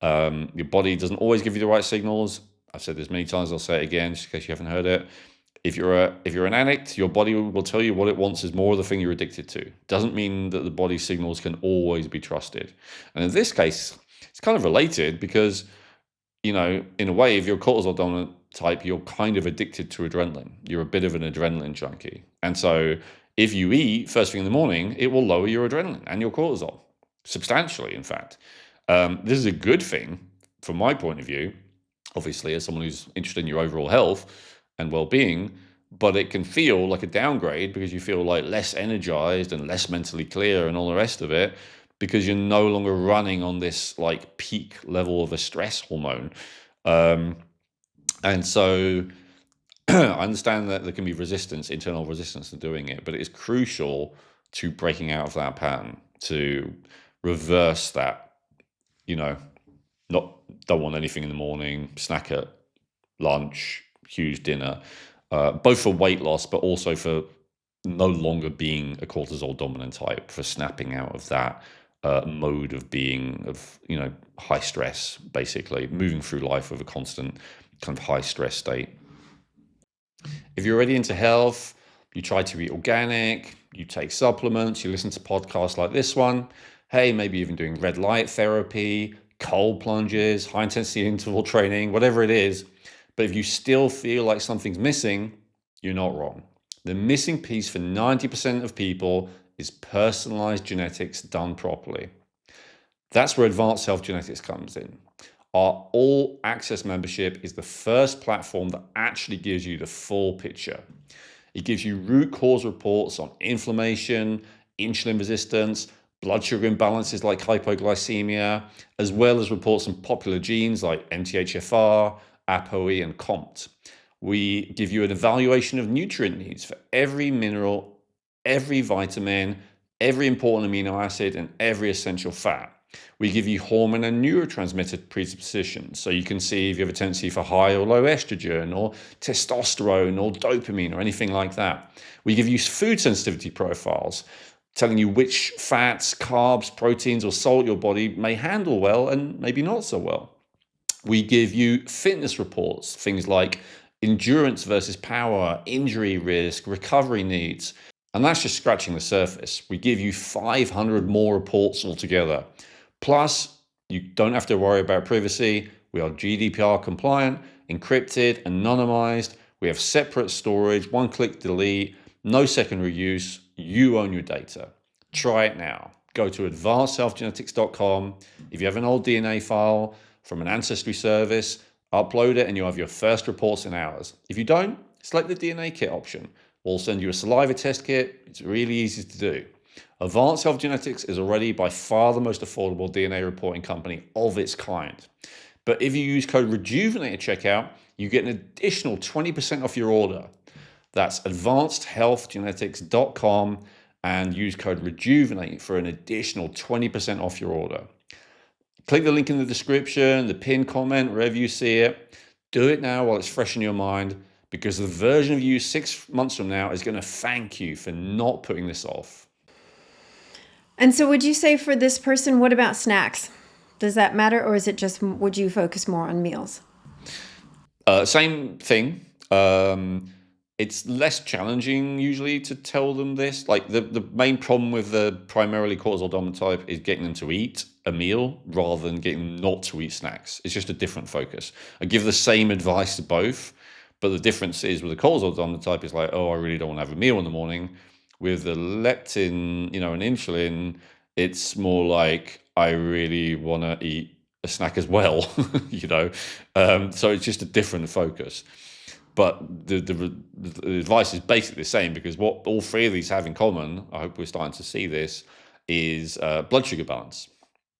Your body doesn't always give you the right signals. I've said this many times, I'll say it again just in case you haven't heard it. If you're an addict, your body will tell you what it wants is more of the thing you're addicted to. Doesn't mean that the body's signals can always be trusted. And in this case, it's kind of related because, in a way, if you're cortisol dominant type, you're kind of addicted to adrenaline. You're a bit of an adrenaline junkie. And so if you eat first thing in the morning, it will lower your adrenaline and your cortisol substantially, in fact. This is a good thing from my point of view, obviously, as someone who's interested in your overall health and well-being, but it can feel like a downgrade because you feel like less energized and less mentally clear and all the rest of it, because you're no longer running on this like peak level of a stress hormone. And so I understand that there can be internal resistance to doing it, but it is crucial to breaking out of that pattern to reverse that, don't want anything in the morning, snack at lunch, huge dinner, both for weight loss, but also for no longer being a cortisol dominant type, for snapping out of that mode of being, of high stress, basically moving through life with a constant kind of high stress state. If you're already into health, you try to eat organic, you take supplements, you listen to podcasts like this one, hey, maybe even doing red light therapy, cold plunges, high intensity interval training, whatever it is. But if you still feel like something's missing, you're not wrong. The missing piece for 90% of people is personalized genetics done properly. That's where Advanced Health Genetics comes in. Our all access membership is the first platform that actually gives you the full picture. It gives you root cause reports on inflammation, insulin resistance, blood sugar imbalances like hypoglycemia, as well as reports on popular genes like MTHFR, ApoE, and COMT. We give you an evaluation of nutrient needs for every mineral, every vitamin, every important amino acid, and every essential fat. We give you hormone and neurotransmitter predispositions, so you can see if you have a tendency for high or low estrogen or testosterone or dopamine or anything like that. We give you food sensitivity profiles, telling you which fats, carbs, proteins, or salt your body may handle well and maybe not so well. We give you fitness reports, things like endurance versus power, injury risk, recovery needs. And that's just scratching the surface. We give you 500 more reports altogether. Plus, you don't have to worry about privacy. We are GDPR compliant, encrypted, anonymized. We have separate storage, one-click delete, no secondary use. You own your data. Try it now. Go to advancedhealthgenetics.com. If you have an old DNA file from an ancestry service, upload it and you'll have your first reports in hours. If you don't, select the DNA kit option. We'll send you a saliva test kit. It's really easy to do. Advanced Health Genetics is already by far the most affordable DNA reporting company of its kind. But if you use code REJUVENATE at checkout, you get an additional 20% off your order. That's advancedhealthgenetics.com and use code REJUVENATE for an additional 20% off your order. Click the link in the description, the pinned comment, wherever you see it. Do it now while it's fresh in your mind, because the version of you 6 months from now is going to thank you for not putting this off. And so would you say for this person, what about snacks? Does that matter, or is it just, would you focus more on meals? Same thing. It's less challenging usually to tell them this. Like the main problem with the primarily cortisol dominant type is getting them to eat a meal rather than getting them not to eat snacks. It's just a different focus. I give the same advice to both, but the difference is with the cortisol dominant type is like, oh, I really don't want to have a meal in the morning. With the leptin, and insulin, it's more like I really want to eat a snack as well, So it's just a different focus. But the advice is basically the same, because what all three of these have in common, I hope we're starting to see this, is blood sugar balance.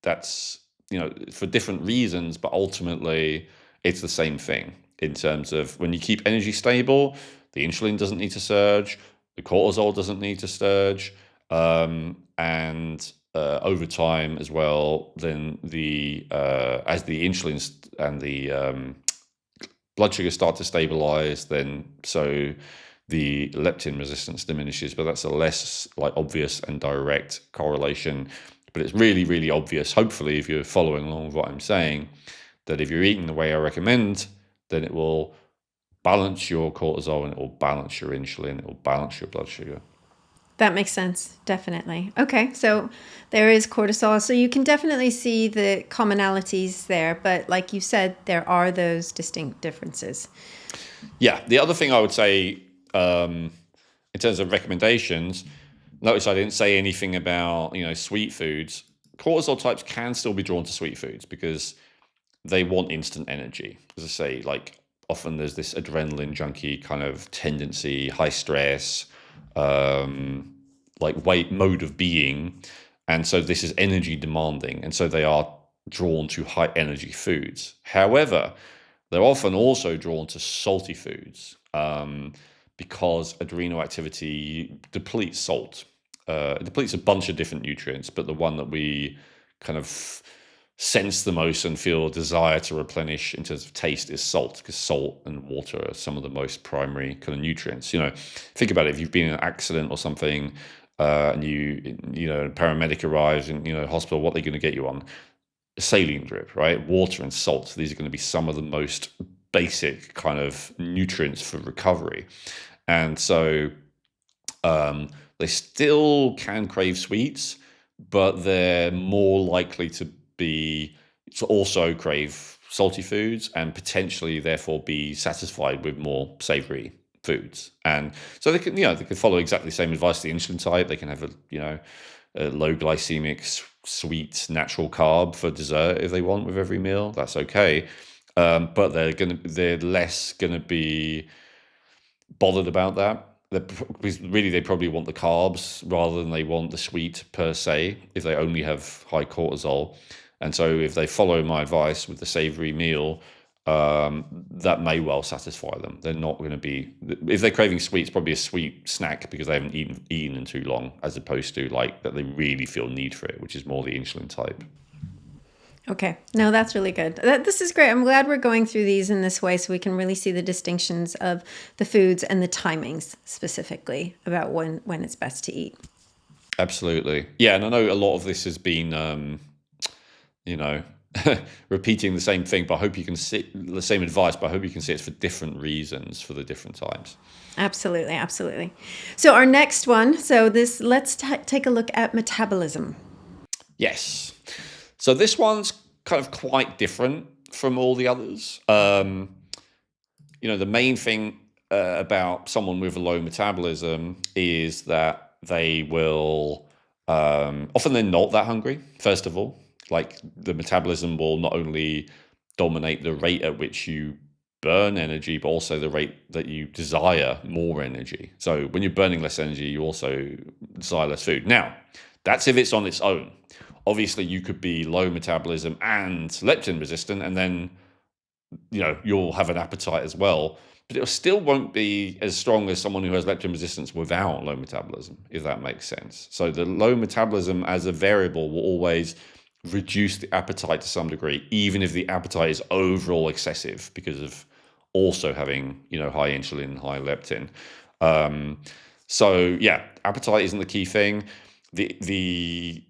That's, for different reasons, but ultimately it's the same thing in terms of when you keep energy stable, the insulin doesn't need to surge, the cortisol doesn't need to surge, and over time as well, then as the insulin and the blood sugar start to stabilize, then so the leptin resistance diminishes, but that's a less obvious and direct correlation. But it's really, really obvious, hopefully, if you're following along with what I'm saying, that if you're eating the way I recommend, then it will balance your cortisol and it will balance your insulin, it will balance your blood sugar. That makes sense. Definitely. Okay. So there is cortisol. So you can definitely see the commonalities there. But like you said, there are those distinct differences. Yeah. The other thing I would say in terms of recommendations, notice I didn't say anything about, sweet foods. Cortisol types can still be drawn to sweet foods because they want instant energy. As I say, often there's this adrenaline junkie kind of tendency, high stress, weight mode of being, and so this is energy demanding, and so they are drawn to high energy foods. However, they're often also drawn to salty foods because adrenal activity depletes salt. It depletes a bunch of different nutrients, but the one that we kind of sense the most and feel a desire to replenish in terms of taste is salt, because salt and water are some of the most primary kind of nutrients. Think about it. If you've been in an accident or something, and a paramedic arrives and, hospital, what they're going to get you on? A saline drip, right? Water and salt. These are going to be some of the most basic kind of nutrients for recovery. And so they still can crave sweets, but they're more likely to also crave salty foods and potentially therefore be satisfied with more savory foods. And so they can follow exactly the same advice, the insulin type. They can have a low glycemic, sweet, natural carb for dessert if they want with every meal. That's okay. But they're less gonna be bothered about that. Because really, they probably want the carbs rather than they want the sweet per se, if they only have high cortisol. And so if they follow my advice with the savory meal, that may well satisfy them. They're not going to be, if they're craving sweets, probably a sweet snack because they haven't eaten in too long, as opposed to like that they really feel need for it, which is more the insulin type. Okay. No, that's really good. This is great. I'm glad we're going through these in this way so we can really see the distinctions of the foods and the timings specifically about when it's best to eat. Absolutely. Yeah. And I know a lot of this has been, repeating the same thing, but I hope you can see the same advice, but I hope you can see it's for different reasons for the different times. Absolutely. Absolutely. So our next one. Let's take a look at metabolism. Yes. So this one's kind of quite different from all the others. The main thing about someone with a low metabolism is that they will often they're not that hungry. First of all, like the metabolism will not only dominate the rate at which you burn energy, but also the rate that you desire more energy. So when you're burning less energy, you also desire less food. Now, that's if it's on its own. Obviously, you could be low metabolism and leptin resistant, and then you'll have an appetite as well. But it still won't be as strong as someone who has leptin resistance without low metabolism, if that makes sense. So the low metabolism as a variable will always reduce the appetite to some degree, even if the appetite is overall excessive because of also having high insulin, high leptin. So yeah, appetite isn't the key thing. The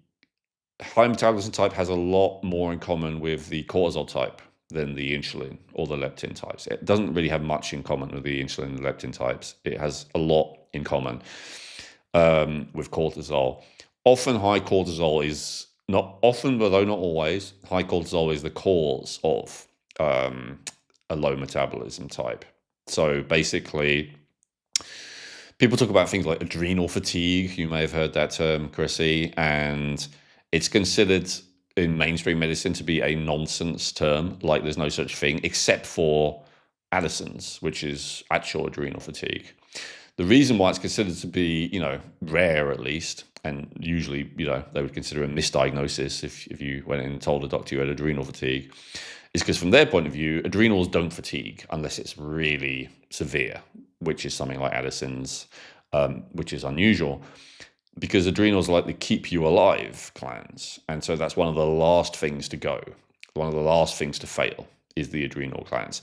high metabolism type has a lot more in common with the cortisol type than the insulin or the leptin types. It doesn't really have much in common with the insulin and leptin types. It has a lot in common with cortisol. Often high cortisol is, not often, although not always, high cortisol is the cause of a low metabolism type. So basically, people talk about things like adrenal fatigue. You may have heard that term, Chrissy, and it's considered in mainstream medicine to be a nonsense term. Like there's no such thing except for Addison's, which is actual adrenal fatigue. The reason why it's considered to be, rare at least, and usually, they would consider a misdiagnosis if you went in and told a doctor you had adrenal fatigue, is because from their point of view, adrenals don't fatigue unless it's really severe, which is something like Addison's, which is unusual. Because adrenals are like the keep you alive glands. And so that's one of the last things to go. One of the last things to fail is the adrenal glands.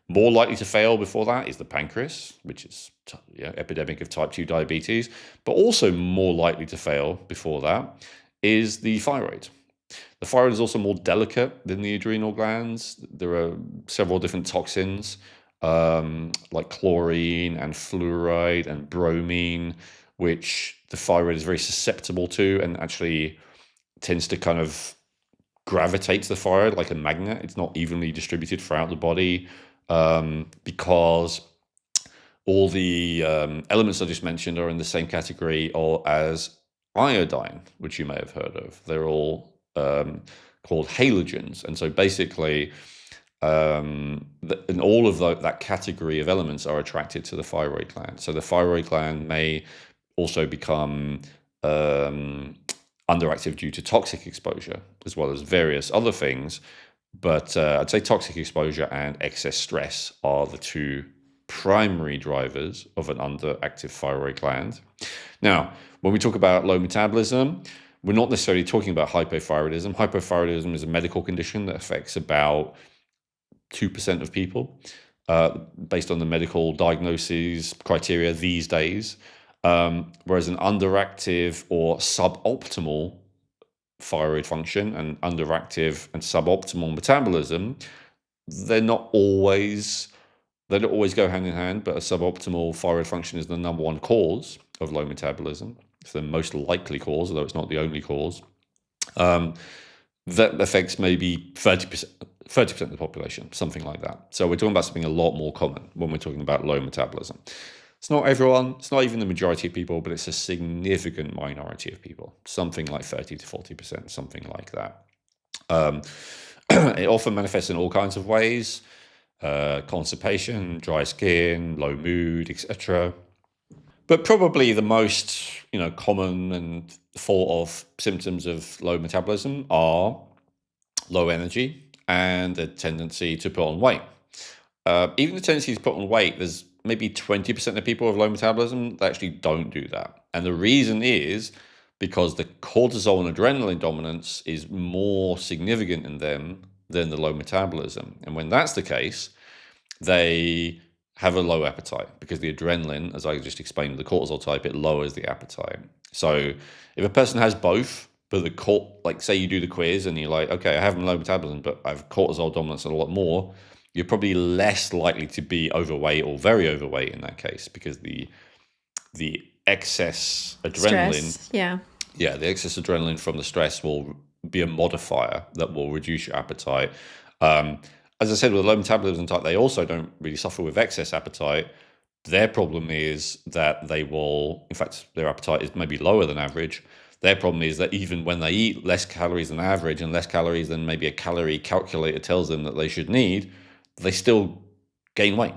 More likely to fail before that is the pancreas, which is epidemic of type 2 diabetes. But also more likely to fail before that is the thyroid. The thyroid is also more delicate than the adrenal glands. There are several different toxins like chlorine and fluoride and bromine, which the thyroid is very susceptible to and actually tends to kind of gravitate to the thyroid like a magnet. It's not evenly distributed throughout the body because all the elements I just mentioned are in the same category as iodine, which you may have heard of. They're all called halogens. And so basically, and all of that category of elements are attracted to the thyroid gland. So the thyroid gland may also become underactive due to toxic exposure, as well as various other things. But I'd say toxic exposure and excess stress are the two primary drivers of an underactive thyroid gland. Now, when we talk about low metabolism, we're not necessarily talking about hypothyroidism. Hypothyroidism is a medical condition that affects about 2% of people based on the medical diagnoses criteria these days. Whereas an underactive or suboptimal thyroid function and underactive and suboptimal metabolism, they don't always go hand in hand, but a suboptimal thyroid function is the number one cause of low metabolism. It's the most likely cause, although it's not the only cause. That affects maybe 30% of the population, something like that. So we're talking about something a lot more common when we're talking about low metabolism. It's not everyone, it's not even the majority of people, but it's a significant minority of people, something like 30 to 40%, something like that. It often manifests in all kinds of ways: constipation, dry skin, low mood, etc. But probably the most, common and thought of symptoms of low metabolism are low energy and a tendency to put on weight. Even the tendency to put on weight, there's maybe 20% of people with low metabolism that actually don't do that. And the reason is because the cortisol and adrenaline dominance is more significant in them than the low metabolism. And when that's the case, they have a low appetite because the adrenaline, as I just explained, the cortisol type, it lowers the appetite. So if a person has both, but like say you do the quiz and you're like, okay, I have low metabolism, but I have cortisol dominance a lot more, you're probably less likely to be overweight or very overweight in that case, because the excess adrenaline, Stress, yeah, the excess adrenaline from the stress will be a modifier that will reduce your appetite. As I said, with low metabolism type, they also don't really suffer with excess appetite. Their problem is that they will, in fact, their appetite is maybe lower than average. Their problem is that even when they eat less calories than average and less calories than maybe a calorie calculator tells them that they should need, they still gain weight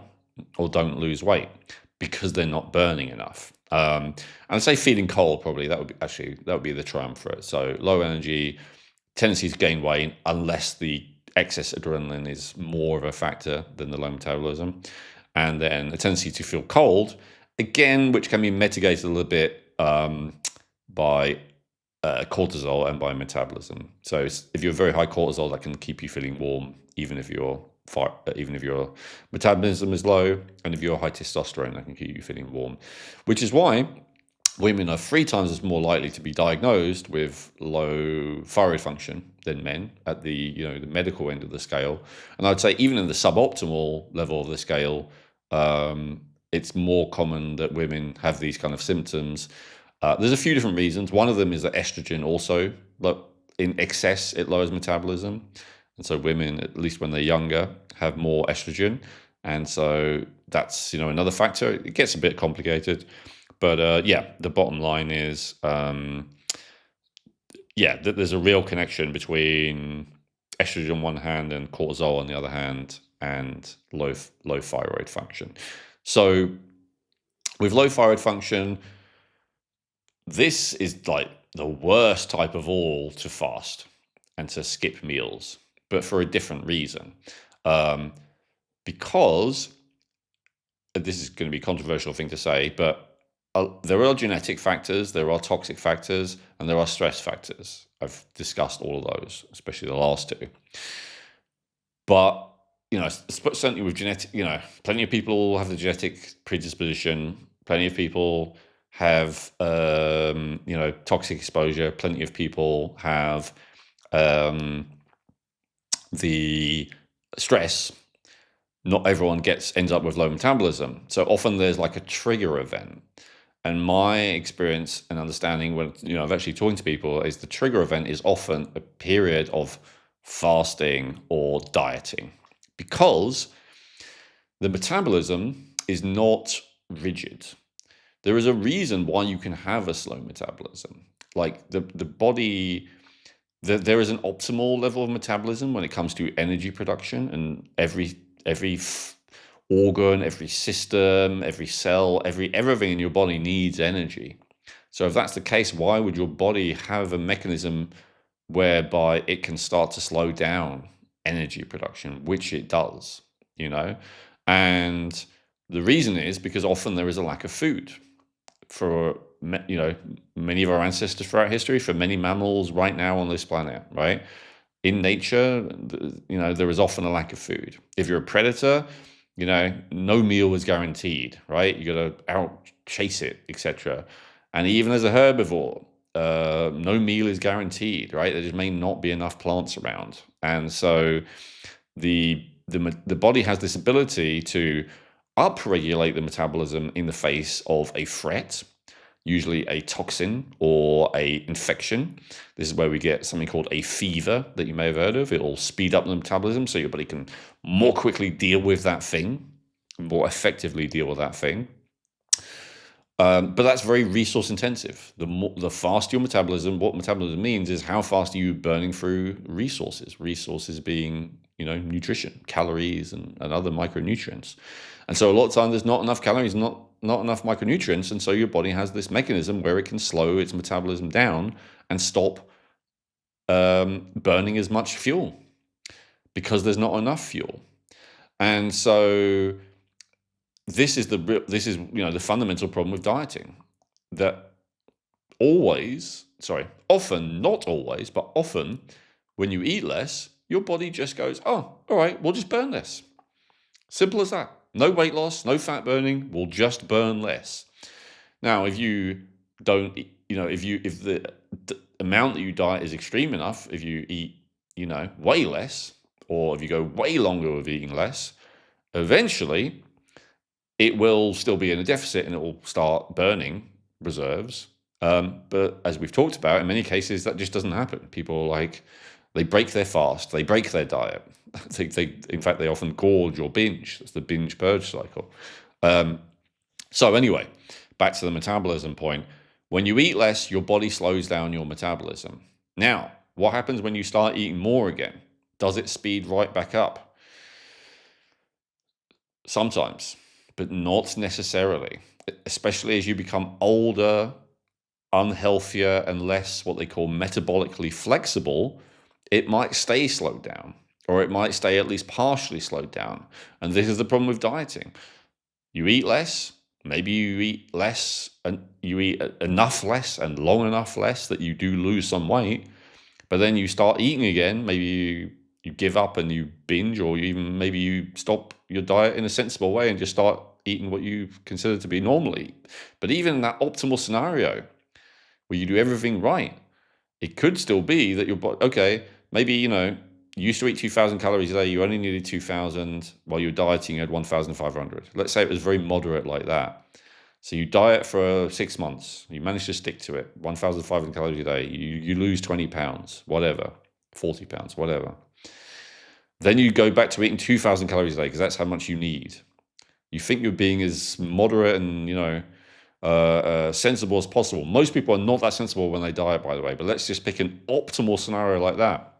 or don't lose weight because they're not burning enough. And I'd say feeling cold, probably that would be the triumvirate. So low energy, tendency to gain weight unless the excess adrenaline is more of a factor than the low metabolism, and then a tendency to feel cold, again, which can be mitigated a little bit by cortisol and by metabolism. So if you're very high cortisol, that can keep you feeling warm, even if your metabolism is low, and if you're high testosterone, that can keep you feeling warm, which is why women are 3 times as more likely to be diagnosed with low thyroid function than men at the the medical end of the scale. And I'd say even in the suboptimal level of the scale, it's more common that women have these kind of symptoms. There's a few different reasons. One of them is that estrogen also, but in excess, it lowers metabolism. And so women, at least when they're younger, have more estrogen. And so that's, another factor. It gets a bit complicated. But the bottom line is, there's a real connection between estrogen on one hand and cortisol on the other hand, and low thyroid function. So with low thyroid function, this is like the worst type of all to fast and to skip meals, but for a different reason. Because this is going to be a controversial thing to say, but there are genetic factors, there are toxic factors, and there are stress factors. I've discussed all of those, especially the last two. But, certainly with genetic, plenty of people have the genetic predisposition. Plenty of people have, toxic exposure. Plenty of people have the stress. Not everyone ends up with low metabolism. So often there's like a trigger event. And my experience and understanding when, I've actually talking to people, is the trigger event is often a period of fasting or dieting, because the metabolism is not rigid. There is a reason why you can have a slow metabolism. Like the body, there is an optimal level of metabolism when it comes to energy production, and every organ, every system, every cell, everything in your body needs energy. So if that's the case, why would your body have a mechanism whereby it can start to slow down energy production, which it does, And the reason is because often there is a lack of food for, many of our ancestors throughout history, for many mammals right now on this planet, right? In nature, there is often a lack of food. If you're a predator, No meal is guaranteed, right? You got to out chase it, etc. And even as a herbivore, no meal is guaranteed, right? There just may not be enough plants around, and so the body has this ability to upregulate the metabolism in the face of a threat, usually a toxin or a infection. This is where we get something called a fever that you may have heard of. It'll speed up the metabolism so your body can more quickly deal with that thing, more effectively deal with that thing. But that's very resource intensive. The faster your metabolism, what metabolism means is how fast are you burning through resources. Resources being, nutrition, calories, and other micronutrients. And so a lot of time there's not enough calories, not enough micronutrients, and so your body has this mechanism where it can slow its metabolism down and stop burning as much fuel because there's not enough fuel. And so this is the fundamental problem with dieting, that often, not always, but often when you eat less, your body just goes, oh, all right, we'll just burn less. Simple as that. No weight loss, no fat burning, we'll just burn less. Now, if you don't, if the amount that you diet is extreme enough, if you eat, way less, or if you go way longer with eating less, eventually it will still be in a deficit and it will start burning reserves. But as we've talked about, in many cases, that just doesn't happen. People they break their fast, they break their diet. In fact, they often gorge or binge. That's the binge purge cycle. So anyway, back to the metabolism point. When you eat less, your body slows down your metabolism. Now, what happens when you start eating more again? Does it speed right back up? Sometimes, but not necessarily, especially as you become older, unhealthier, and less what they call metabolically flexible. It might stay slowed down, or it might stay at least partially slowed down. And this is the problem with dieting. You eat less, maybe you eat less, and you eat enough less and long enough less that you do lose some weight, but then you start eating again. Maybe you give up and you binge, or maybe you stop your diet in a sensible way and just start eating what you consider to be normal eat. But even in that optimal scenario where you do everything right, it could still be that your body, okay, maybe, you used to eat 2,000 calories a day, you only needed 2,000. While you were dieting, you had 1,500. Let's say it was very moderate like that. So you diet for 6 months, you manage to stick to it, 1,500 calories a day, you lose 20 pounds, whatever, 40 pounds, whatever. Then you go back to eating 2,000 calories a day because that's how much you need. You think you're being as moderate and, sensible as possible. Most people are not that sensible when they diet, by the way, but let's just pick an optimal scenario like that.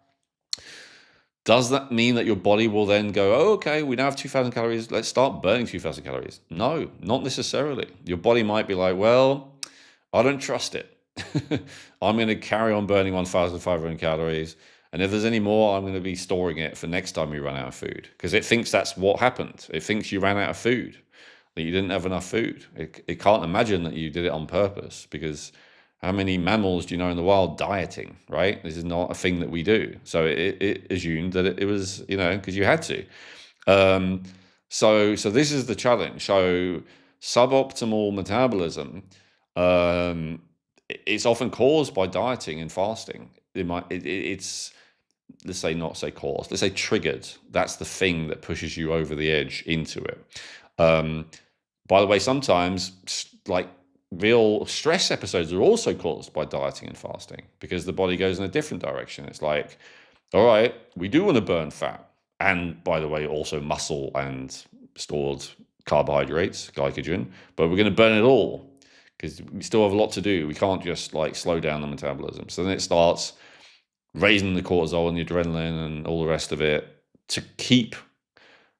Does that mean that your body will then go, oh, okay, we now have 2,000 calories, let's start burning 2,000 calories? No, not necessarily. Your body might be like, well, I don't trust it. I'm going to carry on burning 1,500 calories. And if there's any more, I'm going to be storing it for next time you run out of food. Because it thinks that's what happened. It thinks you ran out of food, that you didn't have enough food. It can't imagine that you did it on purpose, because how many mammals do you know in the wild dieting, right? This is not a thing that we do. So it assumed that it was, because you had to. So this is the challenge. So suboptimal metabolism, it's often caused by dieting and fasting. It's let's say triggered. That's the thing that pushes you over the edge into it. By the way, sometimes real stress episodes are also caused by dieting and fasting, because the body goes in a different direction. It's like, all right, we do want to burn fat, and by the way, also muscle and stored carbohydrates, glycogen, but we're going to burn it all because we still have a lot to do. We can't just slow down the metabolism. So then it starts raising the cortisol and the adrenaline and all the rest of it to keep.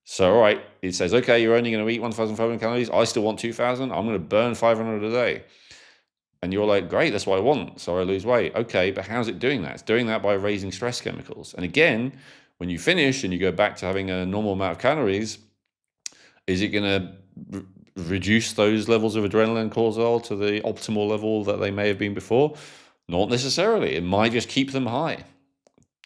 So, all right, it says, okay, you're only going to eat 1,500 calories. I still want 2,000. I'm going to burn 500 a day. And you're like, great, that's what I want. So I lose weight. Okay, but how's it doing that? It's doing that by raising stress chemicals. And again, when you finish and you go back to having a normal amount of calories, is it going to reduce those levels of adrenaline and cortisol to the optimal level that they may have been before? Not necessarily. It might just keep them high.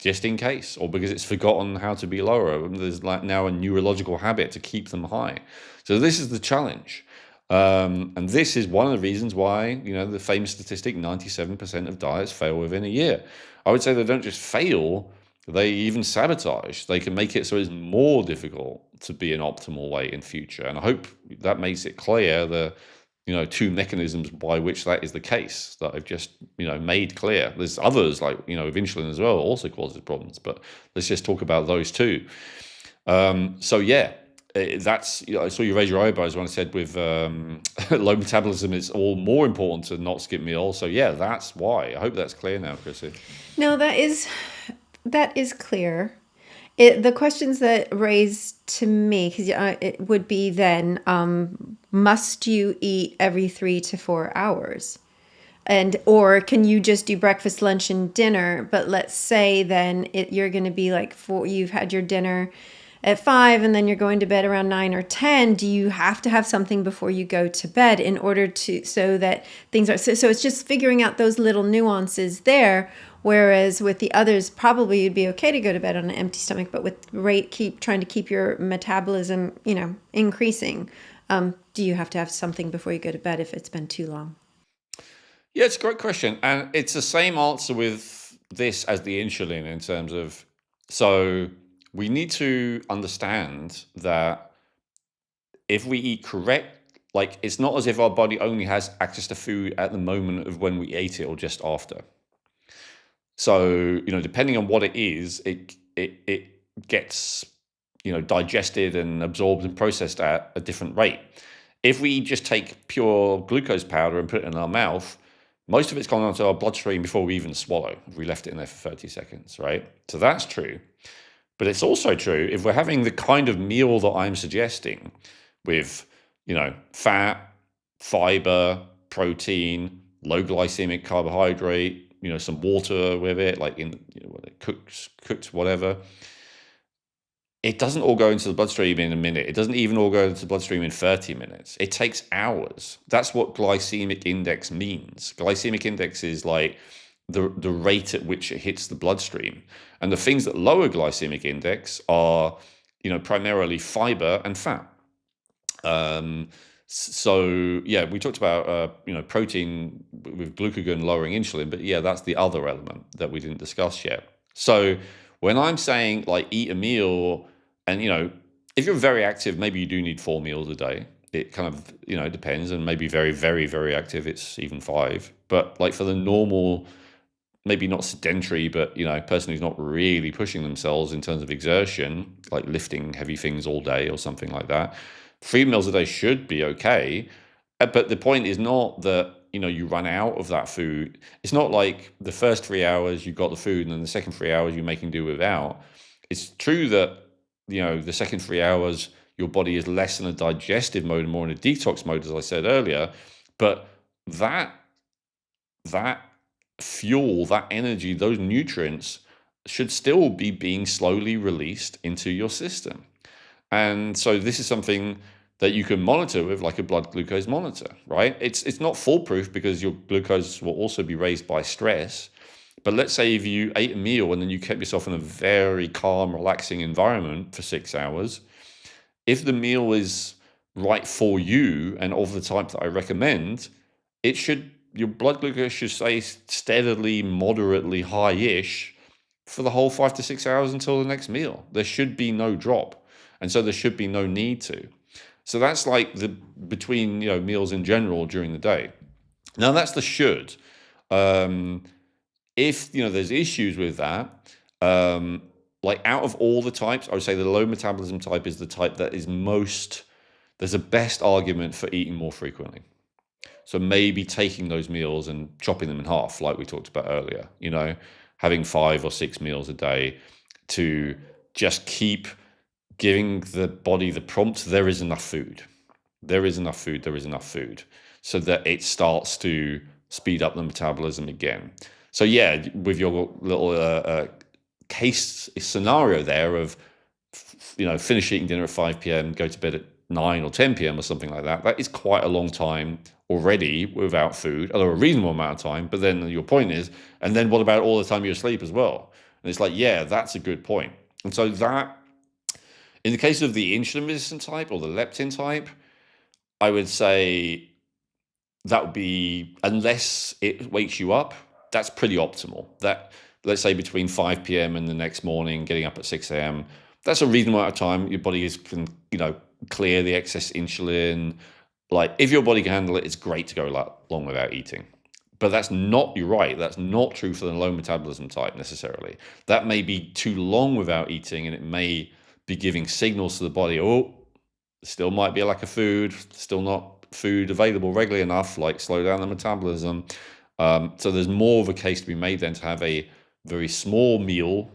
just in case, or because it's forgotten how to be lower. There's like now a neurological habit to keep them high. So this is the challenge. And this is one of the reasons why, the famous statistic, 97% of diets fail within a year. I would say they don't just fail, they even sabotage. They can make it so it's more difficult to be an optimal weight in future. And I hope that makes it clear the two mechanisms by which that is the case that I've just, made clear. There's others like, with insulin as well, also causes problems, but let's just talk about those two. So yeah, that's, I saw you raise your eyebrows when I said with low metabolism, it's all more important to not skip meals. So yeah, that's why. I hope that's clear now, Chrissy. No, that is clear. The questions that raised to me, because it would be then, must you eat every 3 to 4 hours? Or can you just do breakfast, lunch, and dinner? But let's say then you're going to be like, you've had your dinner at 5 and then you're going to bed around 9 or 10. Do you have to have something before you go to bed in order to, so that things are, so it's just figuring out those little nuances there. Whereas with the others, probably you'd be okay to go to bed on an empty stomach, but with keep trying to keep your metabolism, increasing. Do you have to have something before you go to bed if it's been too long? Yeah, it's a great question. And it's the same answer with this as the insulin in terms of, so we need to understand that if we eat correct, like it's not as if our body only has access to food at the moment of when we ate it or just after. So, depending on what it is, it gets, digested and absorbed and processed at a different rate. If we just take pure glucose powder and put it in our mouth, most of it's gone onto our bloodstream before we even swallow, if we left it in there for 30 seconds, right? So that's true. But it's also true if we're having the kind of meal that I'm suggesting with, fat, fiber, protein, low glycemic carbohydrate, some water with it, like cooked, whatever. It doesn't all go into the bloodstream in a minute. It doesn't even all go into the bloodstream in 30 minutes. It takes hours. That's what glycemic index means. Glycemic index is like the rate at which it hits the bloodstream. And the things that lower glycemic index are, primarily fiber and fat. So yeah, we talked about protein with glucagon lowering insulin, but yeah, that's the other element that we didn't discuss yet. So when I'm saying like eat a meal, and if you're very active, maybe you do need 4 meals a day. It kind of depends, and maybe very, very, very active, it's even 5. But like for the normal, maybe not sedentary, but person who's not really pushing themselves in terms of exertion, like lifting heavy things all day or something like that, 3 meals a day should be okay. But the point is not that you run out of that food. It's not like the first 3 hours you got the food and then the second 3 hours you're making do without. It's true that the second 3 hours your body is less in a digestive mode and more in a detox mode, as I said earlier. But that fuel, that energy, those nutrients should still be being slowly released into your system. And so this is something that you can monitor with like a blood glucose monitor, right? It's not foolproof because your glucose will also be raised by stress. But let's say if you ate a meal and then you kept yourself in a very calm, relaxing environment for 6 hours, if the meal is right for you and of the type that I recommend, your blood glucose should stay steadily, moderately high-ish for the whole 5 to 6 hours until the next meal. There should be no drop. And so there should be no need to. So that's like the between meals in general during the day. Now that's the should. If there's issues with that, like out of all the types, I would say the low metabolism type is the type that is there's a best argument for eating more frequently. So maybe taking those meals and chopping them in half, like we talked about earlier, having 5 or 6 meals a day to just keep giving the body the prompt, there is enough food. There is enough food, there is enough food, so that it starts to speed up the metabolism again. So yeah, with your little case scenario there of, finish eating dinner at 5 p.m., go to bed at 9 or 10 p.m. or something like that, that is quite a long time already without food, or a reasonable amount of time. But then your point is, and then what about all the time you're asleep as well? And it's like, yeah, that's a good point. And so that, in the case of the insulin resistant type or the leptin type, I would say that would be, unless it wakes you up, that's pretty optimal. That, let's say between 5 p.m. and the next morning, getting up at 6 a.m., that's a reasonable amount of time. Your body can, clear the excess insulin. Like, if your body can handle it, it's great to go long without eating. But that's not, you're right, that's not true for the low metabolism type necessarily. That may be too long without eating, and it may be giving signals to the body, oh, still might be a lack of food, still not food available regularly enough, like slow down the metabolism. So there's more of a case to be made then to have a very small meal,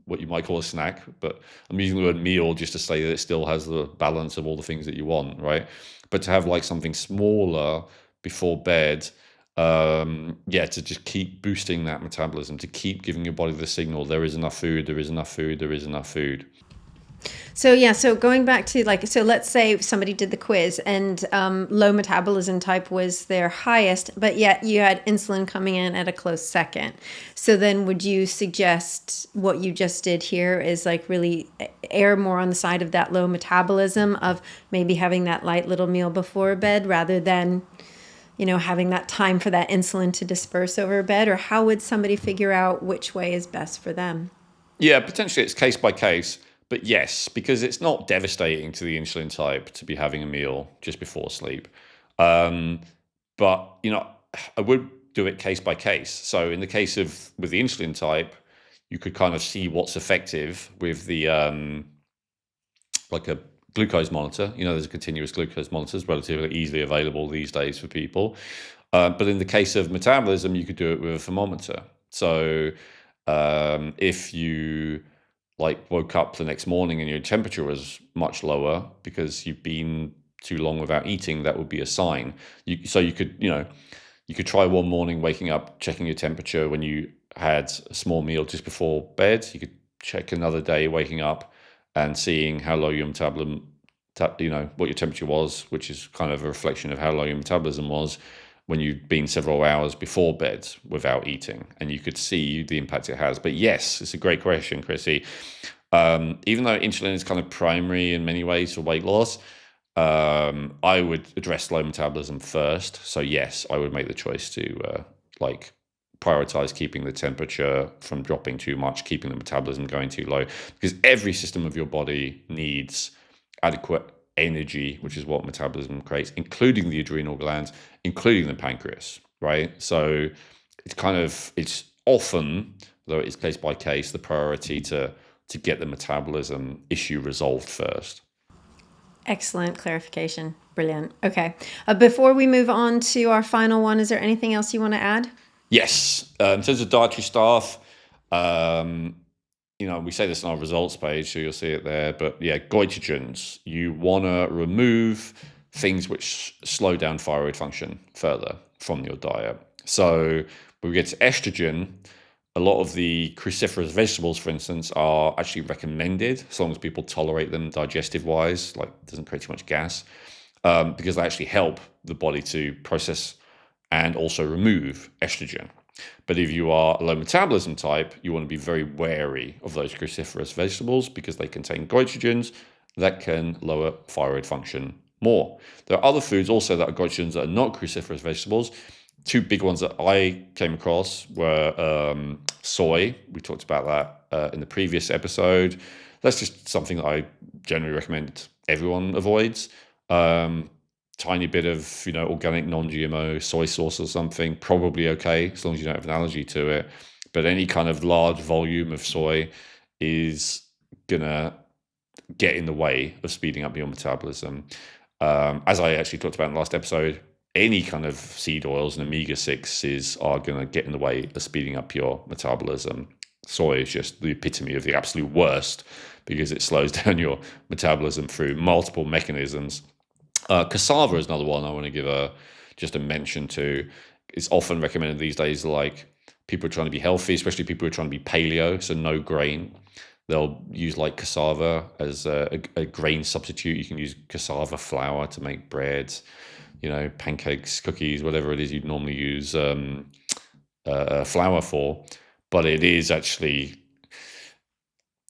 what you might call a snack, but I'm using the word meal just to say that it still has the balance of all the things that you want, right? But to have like something smaller before bed, to just keep boosting that metabolism, to keep giving your body the signal, there is enough food, there is enough food, there is enough food. So going back to so let's say somebody did the quiz and low metabolism type was their highest, but yet you had insulin coming in at a close second. So then would you suggest what you just did here is like really err more on the side of that low metabolism, of maybe having that light little meal before bed rather than, having that time for that insulin to disperse over bed? Or how would somebody figure out which way is best for them? Yeah, potentially it's case by case. But yes, because it's not devastating to the insulin type to be having a meal just before sleep. But, I would do it case by case. So in the case with the insulin type, you could kind of see what's effective with the, like a glucose monitor. There's a continuous glucose monitors relatively easily available these days for people. But in the case of metabolism, you could do it with a thermometer. So if you woke up the next morning and your temperature was much lower because you've been too long without eating, that would be a sign. You could try one morning waking up, checking your temperature when you had a small meal just before bed. You could check another day waking up and seeing how low your metabolism, what your temperature was, which is kind of a reflection of how low your metabolism was when you've been several hours before bed without eating, and you could see the impact it has. But yes, it's a great question, Chrissy. Even though insulin is kind of primary in many ways for weight loss, I would address low metabolism first. So yes, I would make the choice to prioritize keeping the temperature from dropping too much, keeping the metabolism going too low, because every system of your body needs adequate energy, which is what metabolism creates, including the adrenal glands, including the pancreas, right? So it's often, though it's case by case, the priority to get the metabolism issue resolved first. Excellent clarification. Brilliant. Okay. Before we move on to our final one, is there anything else you want to add? Yes. In terms of dietary stuff, we say this on our results page, so you'll see it there. But yeah, goitrogens. You want to remove things which slow down thyroid function further from your diet. So when we get to estrogen, a lot of the cruciferous vegetables, for instance, are actually recommended as long as people tolerate them digestive-wise, like it doesn't create too much gas, because they actually help the body to process and also remove estrogen. But if you are a low metabolism type, you want to be very wary of those cruciferous vegetables because they contain goitrogens that can lower thyroid function more. There are other foods also that are goitrogens that are not cruciferous vegetables. Two big ones that I came across were soy. We talked about that in the previous episode. That's just something that I generally recommend everyone avoids. Tiny bit of, organic non-GMO soy sauce or something, probably okay, as long as you don't have an allergy to it. But any kind of large volume of soy is gonna get in the way of speeding up your metabolism. As I actually talked about in the last episode, any kind of seed oils and omega-6s are gonna get in the way of speeding up your metabolism. Soy is just the epitome of the absolute worst because it slows down your metabolism through multiple mechanisms. Cassava is another one I want to give just a mention to. It's often recommended these days, like people are trying to be healthy, especially people who are trying to be paleo, so no grain. They'll use like cassava as a grain substitute. You can use cassava flour to make breads, pancakes, cookies, whatever it is you'd normally use flour for. But it is actually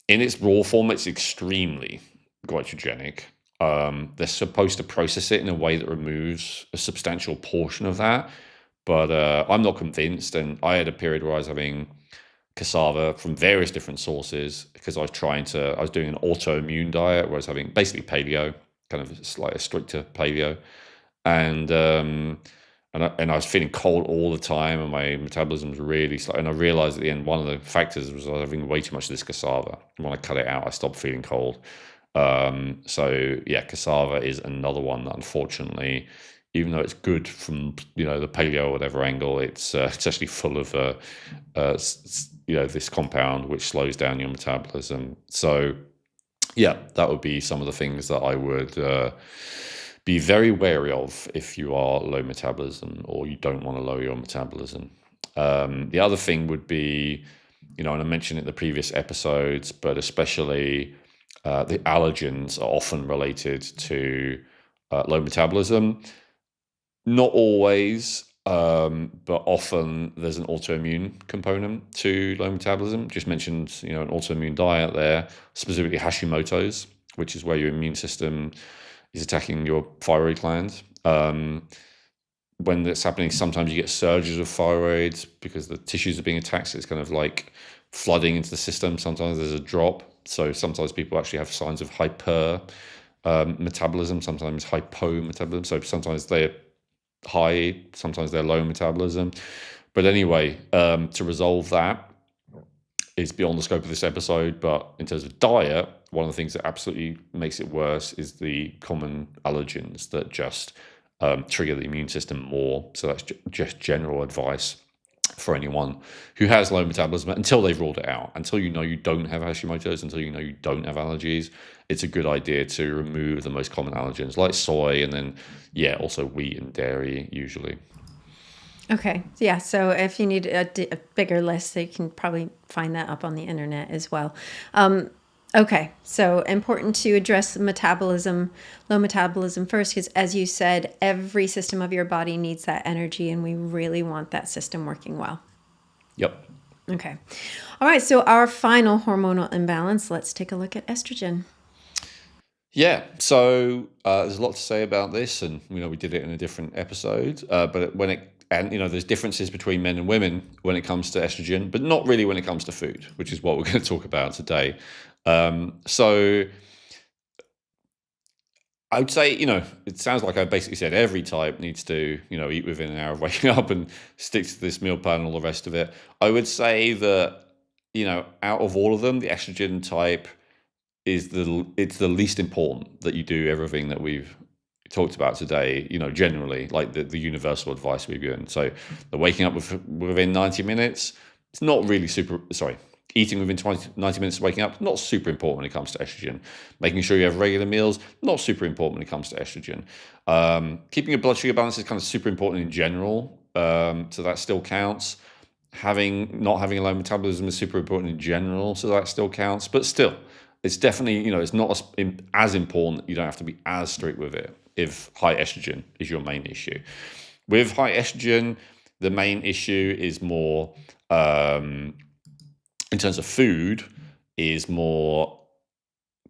In its raw form, it's extremely goitrogenic. They're supposed to process it in a way that removes a substantial portion of that, but I'm not convinced. And I had a period where I was having cassava from various different sources because I was doing an autoimmune diet where I was having basically paleo, kind of like a stricter paleo, and I was feeling cold all the time, and my metabolism was really slow. And I realized at the end one of the factors was I was having way too much of this cassava. And when I cut it out, I stopped feeling cold. So yeah, cassava is another one that unfortunately, even though it's good from the paleo or whatever angle, it's actually full of this compound which slows down your metabolism. So yeah, that would be some of the things that I would be very wary of if you are low metabolism or you don't want to lower your metabolism. The other thing would be, and I mentioned it in the previous episodes, but especially the allergens are often related to low metabolism. Not always, but often there's an autoimmune component to low metabolism. Just mentioned, an autoimmune diet there, specifically Hashimoto's, which is where your immune system is attacking your thyroid gland. When that's happening, sometimes you get surges of thyroid because the tissues are being attacked. So it's kind of like flooding into the system. Sometimes there's a drop. So sometimes people actually have signs of hyper metabolism, sometimes hypometabolism. So sometimes they're high, sometimes they're low metabolism. But anyway, to resolve that is beyond the scope of this episode. But in terms of diet, one of the things that absolutely makes it worse is the common allergens that just trigger the immune system more. So that's just general advice for anyone who has low metabolism until they've ruled it out. Until you don't have Hashimoto's, until you don't have allergies, it's a good idea to remove the most common allergens like soy, and then also wheat and dairy usually. Okay. Yeah. So if you need a bigger list, so you can probably find that up on the internet as well. Okay. So important to address metabolism, low metabolism first, because as you said, every system of your body needs that energy, and we really want that system working well. Yep. Okay. All right. So our final hormonal imbalance, let's take a look at estrogen. Yeah, so there's a lot to say about this, and we did it in a different episode. But there's differences between men and women when it comes to estrogen, but not really when it comes to food, which is what we're going to talk about today. So I would say, it sounds like I basically said every type needs to, eat within an hour of waking up and stick to this meal plan and all the rest of it. I would say that, out of all of them, the estrogen type it's the least important that you do everything that we've talked about today, generally, like the universal advice we've given. So the waking up within 90 minutes, it's not really eating within 90 minutes of waking up, not super important when it comes to estrogen. Making sure you have regular meals, not super important when it comes to estrogen. Keeping your blood sugar balance is kind of super important in general, so that still counts. Not having a low metabolism is super important in general, so that still counts. But still, it's definitely, it's not as important. You don't have to be as strict with it if high estrogen is your main issue. With high estrogen, the main issue is more, in terms of food, is more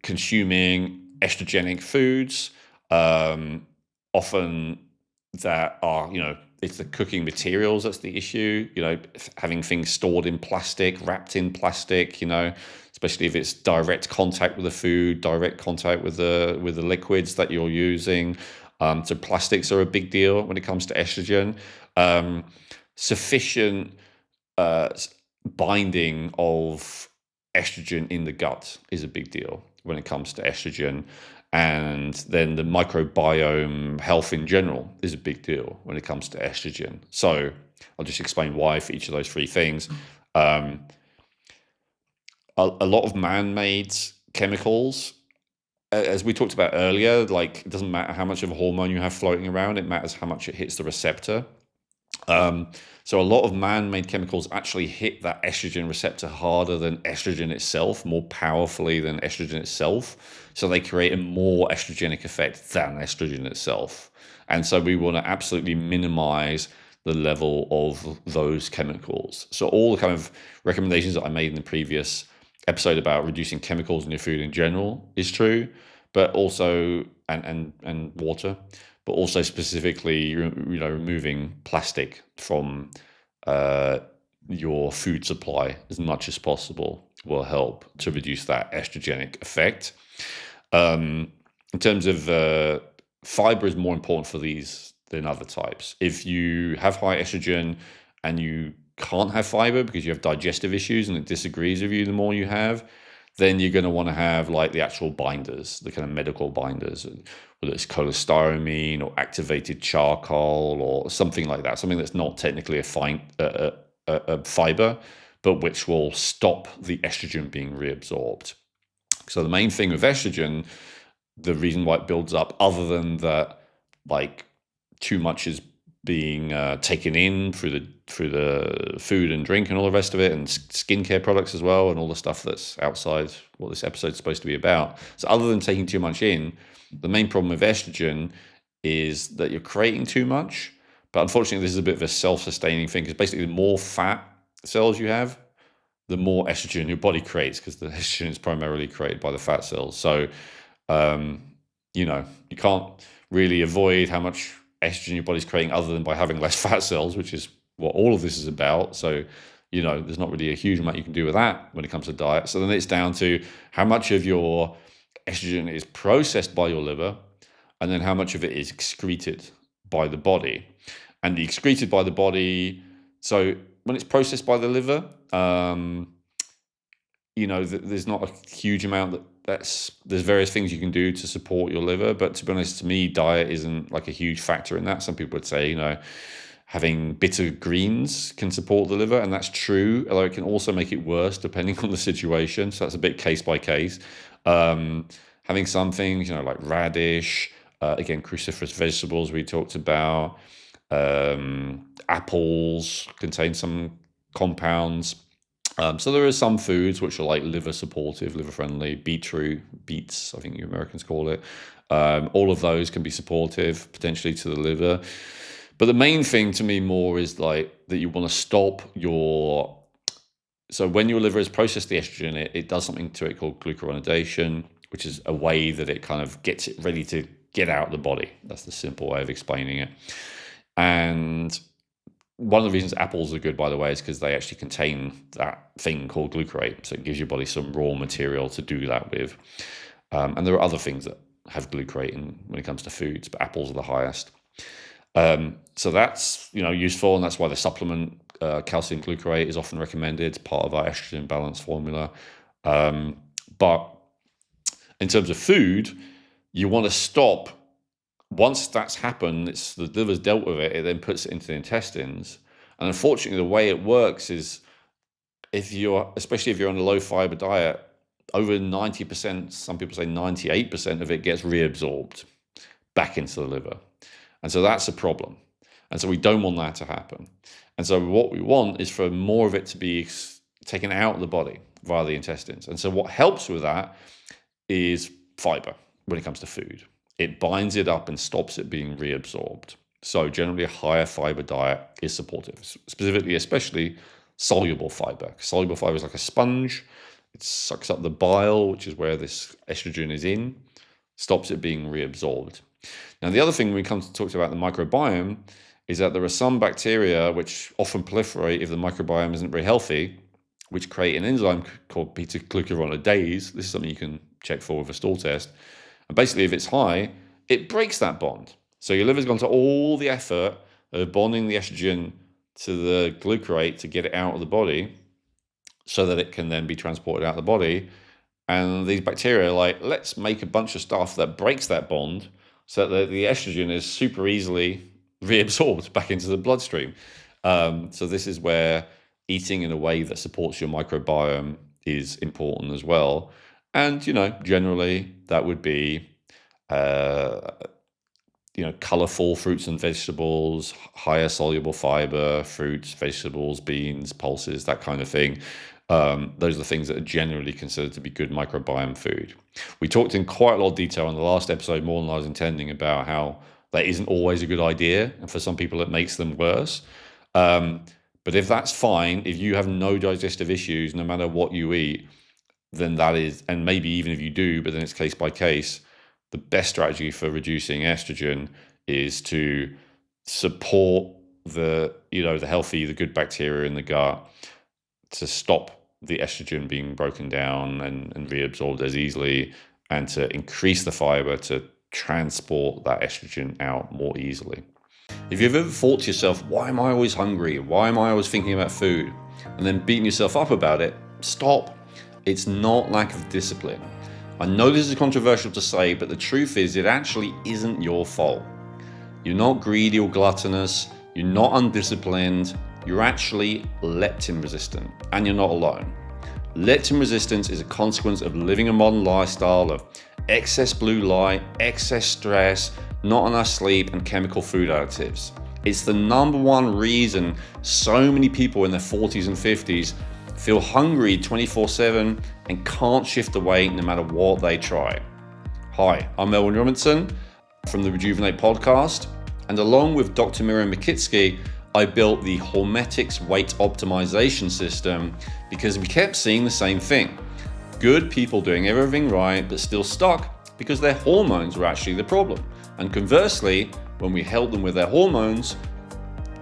consuming estrogenic foods, often that are, it's the cooking materials that's the issue, having things stored in plastic, wrapped in plastic, especially if it's direct contact with the food, direct contact with the liquids that you're using. So plastics are a big deal when it comes to estrogen. Sufficient binding of estrogen in the gut is a big deal when it comes to estrogen. And then the microbiome health in general is a big deal when it comes to estrogen. So I'll just explain why for each of those three things. A lot of man-made chemicals, as we talked about earlier, like it doesn't matter how much of a hormone you have floating around, it matters how much it hits the receptor. So a lot of man-made chemicals actually hit that estrogen receptor harder than estrogen itself, more powerfully than estrogen itself. So they create a more estrogenic effect than estrogen itself. And so we want to absolutely minimize the level of those chemicals. So all the kind of recommendations that I made in the previous episode about reducing chemicals in your food in general is true, but also and water, but also specifically removing plastic from your food supply as much as possible will help to reduce that estrogenic effect. In terms of fiber is more important for these than other types. If you have high estrogen and you can't have fiber because you have digestive issues and it disagrees with you the more you have, then you're going to want to have like the actual binders, the kind of medical binders, whether it's cholestyramine or activated charcoal or something like that, something that's not technically a fiber, but which will stop the estrogen being reabsorbed. So the main thing with estrogen, the reason why it builds up, other than that, like too much is being taken in through the food and drink and all the rest of it, and skincare products as well, and all the stuff that's outside what this episode's supposed to be about. So other than taking too much in, the main problem with estrogen is that you're creating too much. But unfortunately, this is a bit of a self-sustaining thing, because basically the more fat cells you have, the more estrogen your body creates, because the estrogen is primarily created by the fat cells. So, you can't really avoid how much estrogen your body's creating other than by having less fat cells, which is what all of this is about. So, there's not really a huge amount you can do with that when it comes to diet. So then it's down to how much of your estrogen is processed by your liver, and then how much of it is excreted by the body. And the excreted by the body, so when it's processed by the liver, there's not a huge amount there's various things you can do to support your liver, but to be honest, to me, diet isn't like a huge factor in that. Some people would say, having bitter greens can support the liver, and that's true, although it can also make it worse depending on the situation. So that's a bit case by case. Having some things, like radish, again, cruciferous vegetables we talked about, apples contain some compounds. So there are some foods which are like liver supportive, liver friendly. Beets, I think you Americans call it. All of those can be supportive potentially to the liver. But the main thing to me more is like that you want to stop so when your liver has processed the estrogen, it does something to it called glucuronidation, which is a way that it kind of gets it ready to get out of the body. That's the simple way of explaining it. And one of the reasons apples are good, by the way, is because they actually contain that thing called glucarate. So it gives your body some raw material to do that with. And there are other things that have glucarate when it comes to foods, but apples are the highest. So that's useful, and that's why the supplement calcium glucarate is often recommended. It's part of our estrogen balance formula. But in terms of food, you want to stop. Once that's happened, the liver's dealt with it, it then puts it into the intestines. And unfortunately, the way it works is especially if you're on a low fiber diet, over 90%, some people say 98% of it gets reabsorbed back into the liver. And so that's a problem. And so we don't want that to happen. And so what we want is for more of it to be taken out of the body via the intestines. And so what helps with that is fiber when it comes to food. It binds it up and stops it being reabsorbed. So generally a higher fiber diet is supportive, especially soluble fiber. Soluble fiber is like a sponge. It sucks up the bile, which is where this estrogen is in, stops it being reabsorbed. Now, the other thing we come to talk about the microbiome is that there are some bacteria which often proliferate if the microbiome isn't very healthy, which create an enzyme called beta-glucuronidase. This is something you can check for with a stool test. And basically, if it's high, it breaks that bond. So your liver's gone to all the effort of bonding the estrogen to the glucarate to get it out of the body so that it can then be transported out of the body. And these bacteria are like, let's make a bunch of stuff that breaks that bond so that the estrogen is super easily reabsorbed back into the bloodstream. So this is where eating in a way that supports your microbiome is important as well. And, generally that would be, colorful fruits and vegetables, higher soluble fiber, fruits, vegetables, beans, pulses, that kind of thing. Those are the things that are generally considered to be good microbiome food. We talked in quite a lot of detail in the last episode, more than I was intending, about how that isn't always a good idea. And for some people, it makes them worse. But if that's fine, if you have no digestive issues, no matter what you eat, then that is, and maybe even if you do, but then it's case by case, the best strategy for reducing estrogen is to support the the good bacteria in the gut to stop the estrogen being broken down and reabsorbed as easily, and to increase the fiber to transport that estrogen out more easily. If you've ever thought to yourself, why am I always hungry? Why am I always thinking about food? And then beating yourself up about it, stop. It's not lack of discipline. I know this is controversial to say, but the truth is it actually isn't your fault. You're not greedy or gluttonous. You're not undisciplined. You're actually leptin resistant, and you're not alone. Leptin resistance is a consequence of living a modern lifestyle of excess blue light, excess stress, not enough sleep, and chemical food additives. It's the number one reason so many people in their 40s and 50s feel hungry 24/7 and can't shift the weight no matter what they try. Hi, I'm Elwin Robinson from the Rejuvenate podcast, and along with Dr. Miriam Mikitsky, I built the Hormetics weight optimization system because we kept seeing the same thing. Good people doing everything right, but still stuck because their hormones were actually the problem. And conversely, when we helped them with their hormones,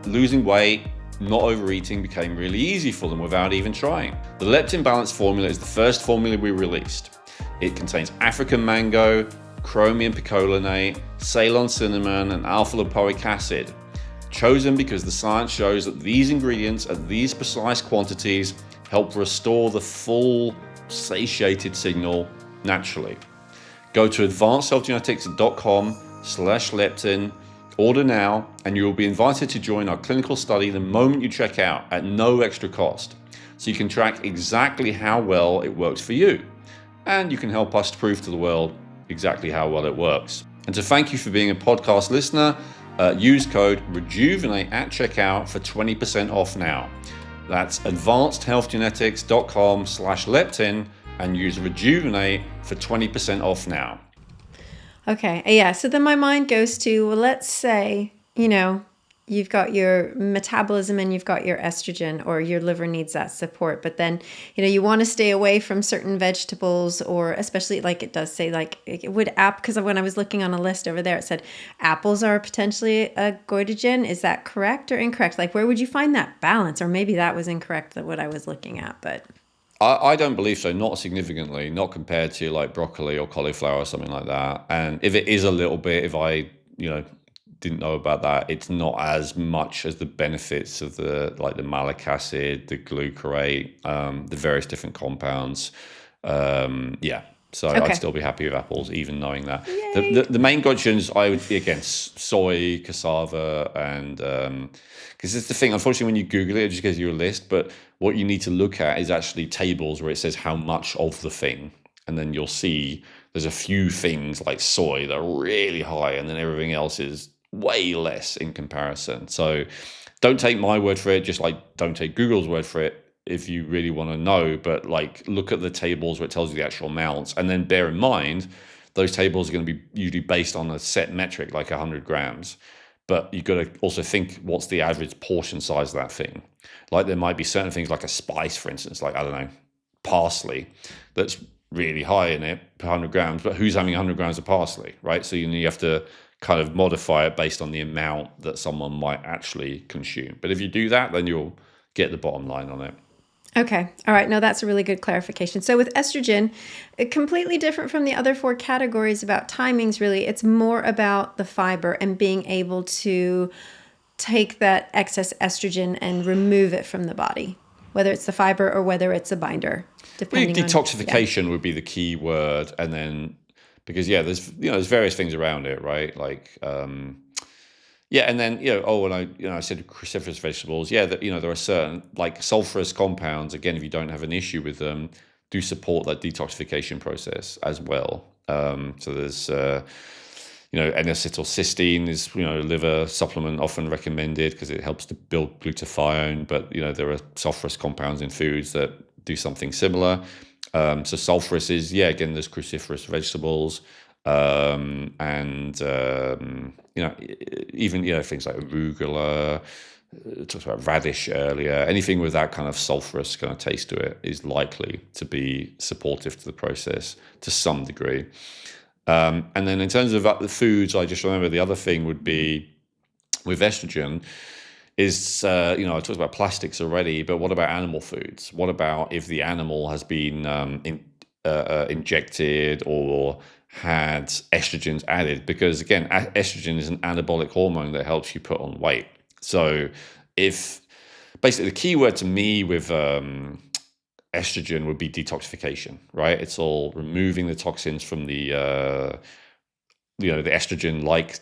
losing weight, not overeating became really easy for them without even trying. The Leptin Balance formula is the first formula we released. It contains African mango, chromium picolinate, Ceylon cinnamon, and alpha-lipoic acid. Chosen because the science shows that these ingredients at these precise quantities help restore the full satiated signal naturally. Go to advancedhealthgenetics.com/leptin, order now, and you will be invited to join our clinical study the moment you check out at no extra cost. So you can track exactly how well it works for you. And you can help us to prove to the world exactly how well it works. And to thank you for being a podcast listener, use code REJUVENATE at checkout for 20% off now. That's advancedhealthgenetics.com/leptin and use REJUVENATE for 20% off now. Okay. Yeah. So then my mind goes to, well, let's say, you've got your metabolism and you've got your estrogen, or your liver needs that support. But then, you want to stay away from certain vegetables, or especially like it does say, like it would because when I was looking on a list over there, it said apples are potentially a goitrogen. Is that correct or incorrect? Like, where would you find that balance? Or maybe that was incorrect, what I was looking at, but... I don't believe so, not significantly, not compared to like broccoli or cauliflower or something like that. And if it is a little bit, if I, didn't know about that, it's not as much as the benefits of the malic acid, the glucarate, the various different compounds. So Okay. I'd still be happy with apples, even knowing that. The main goitrogens, I would, again, soy, cassava, and because it's the thing, unfortunately, when you Google it, it just gives you a list, but what you need to look at is actually tables where it says how much of the thing, and then you'll see there's a few things like soy that are really high, and then everything else is way less in comparison. So don't take my word for it, just like don't take Google's word for it if you really want to know, but like look at the tables where it tells you the actual amounts, and then bear in mind those tables are going to be usually based on a set metric like 100 grams, but you've got to also think what's the average portion size of that thing. Like there might be certain things like a spice, for instance, like, I don't know, parsley, that's really high in it per 100 grams, but who's having 100 grams of parsley, right? So you have to kind of modify it based on the amount that someone might actually consume. But if you do that, then you'll get the bottom line on it. Okay. All right. No, that's a really good clarification. So with estrogen, completely different from the other four categories about timings, really. It's more about the fiber and being able to take that excess estrogen and remove it from the body, whether it's the fiber or whether it's a binder, depending on... Detoxification would be the key word. And then, because, there's various things around it, right? Like, and then, I said cruciferous vegetables. There are certain like sulfurous compounds, again, if you don't have an issue with them, do support that detoxification process as well. So there's, N-acetylcysteine is, a liver supplement often recommended because it helps to build glutathione. But, there are sulfurous compounds in foods that do something similar. So sulfurous is, again, there's cruciferous vegetables. Even things like arugula, talked about radish earlier. Anything with that kind of sulfurous kind of taste to it is likely to be supportive to the process to some degree. And then in terms of the foods, I just remember the other thing would be with estrogen is, I talked about plastics already, but what about animal foods? What about if the animal has been injected or had estrogens added? Because again, estrogen is an anabolic hormone that helps you put on weight. So if basically the key word to me with estrogen would be detoxification, right? It's all removing the toxins from the the estrogen, like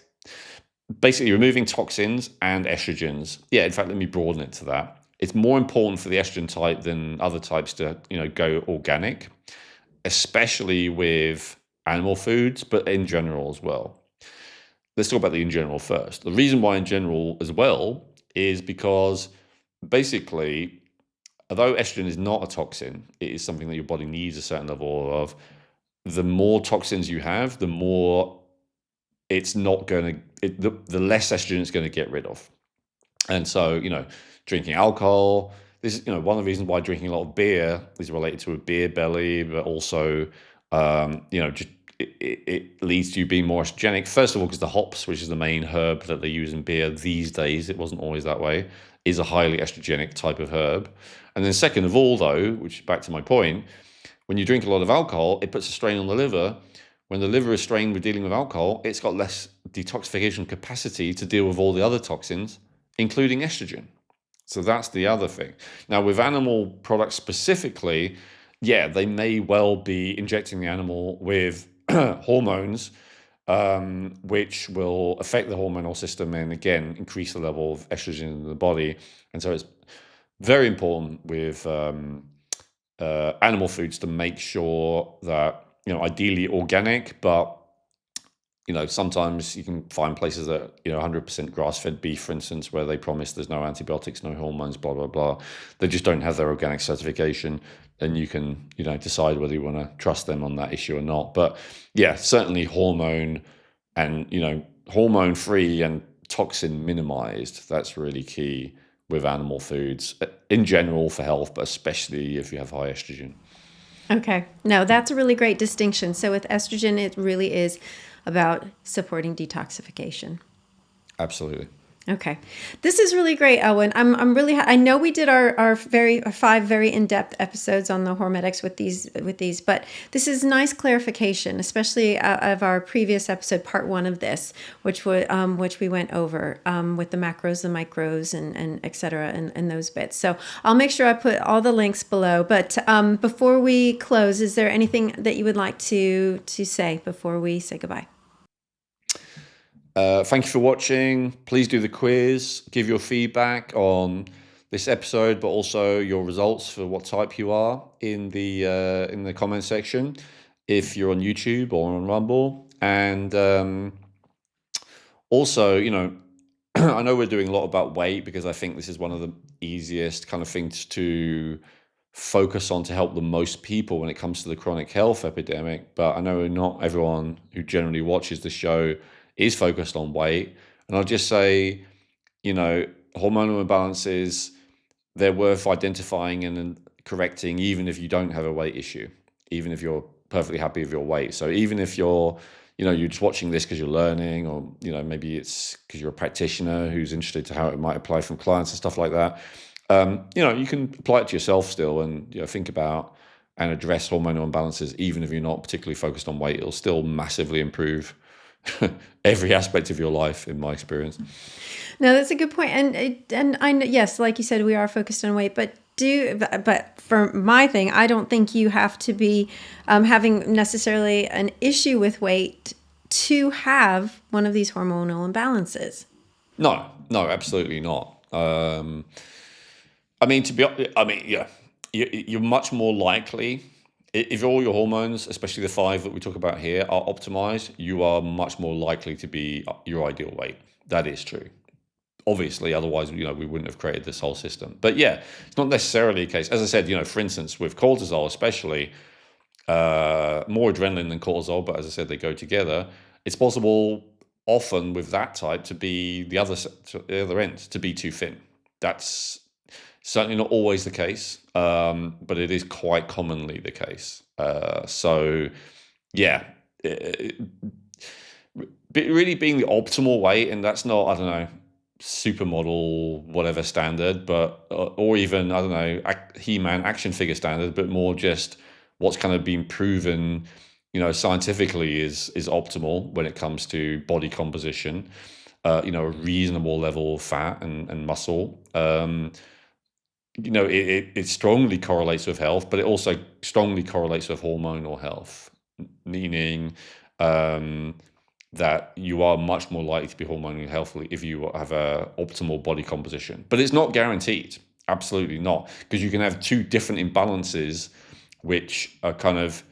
basically removing toxins and estrogens. Yeah, in fact, let me broaden it to that. It's more important for the estrogen type than other types to go organic, especially with animal foods, but in general as well. Let's talk about the in general first. The reason why in general as well is because basically, although estrogen is not a toxin, it is something that your body needs a certain level of. The more toxins you have, the more it's not going to, the less estrogen it's going to get rid of. And so, drinking alcohol, this is, one of the reasons why drinking a lot of beer is related to a beer belly, but also, just it leads to you being more estrogenic. First of all, because the hops, which is the main herb that they use in beer these days, it wasn't always that way, is a highly estrogenic type of herb. And then second of all, though, which is back to my point, when you drink a lot of alcohol, it puts a strain on the liver. When the liver is strained with dealing with alcohol, it's got less detoxification capacity to deal with all the other toxins, including estrogen. So that's the other thing. Now, with animal products specifically, yeah, they may well be injecting the animal with hormones, which will affect the hormonal system and again increase the level of estrogen in the body. And so it's very important with animal foods to make sure that ideally organic, but sometimes you can find places that 100% grass-fed beef, for instance, where they promise there's no antibiotics, no hormones, blah blah blah. They just don't have their organic certification, and you can decide whether you want to trust them on that issue or not. But yeah, certainly hormone and hormone free and toxin minimized. That's really key with animal foods in general for health, but especially if you have high estrogen. Okay. No, that's a really great distinction. So with estrogen, it really is about supporting detoxification. Absolutely. Okay. This is really great, Elwin. I'm really, I know we did our 5 very in-depth episodes on the Hormetics with these, but this is nice clarification, especially of our previous episode, part 1 of this, which we went over, with the macros, the micros, and et cetera, and those bits. So I'll make sure I put all the links below. But before we close, is there anything that you would like to say before we say goodbye? Thank you for watching. Please do the quiz, give your feedback on this episode, but also your results for what type you are in the comment section if you're on YouTube or on Rumble. And also, I know we're doing a lot about weight because I think this is one of the easiest kind of things to focus on to help the most people when it comes to the chronic health epidemic. But I know not everyone who generally watches the show is focused on weight. And I'll just say, hormonal imbalances, they're worth identifying and correcting, even if you don't have a weight issue, even if you're perfectly happy with your weight. So even if you're just watching this because you're learning, or, maybe it's because you're a practitioner who's interested to how it might apply from clients and stuff like that, you can apply it to yourself still and, think about and address hormonal imbalances, even if you're not particularly focused on weight. It'll still massively improve every aspect of your life, in my experience. No, that's a good point. And I know, yes, like you said, we are focused on weight, but for my thing, I don't think you have to be having necessarily an issue with weight to have one of these hormonal imbalances. No, absolutely not. Yeah, you're much more likely. If all your hormones, especially the 5 that we talk about here, are optimized, you are much more likely to be your ideal weight. That is true. Obviously, otherwise, we wouldn't have created this whole system. But yeah, it's not necessarily the case. As I said, for instance, with cortisol, especially, more adrenaline than cortisol, but as I said, they go together. It's possible often with that type to be the other end, to be too thin. That's certainly not always the case, but it is quite commonly the case. So yeah, really being the optimal weight, and that's not, I don't know, supermodel whatever standard, but or even, I don't know, He-Man action figure standard, but more just what's kind of been proven, scientifically is optimal when it comes to body composition. A reasonable level of fat and muscle. It strongly correlates with health, but it also strongly correlates with hormonal health, meaning that you are much more likely to be hormonally healthy if you have a optimal body composition. But it's not guaranteed. Absolutely not. Because you can have two different imbalances, which are kind of,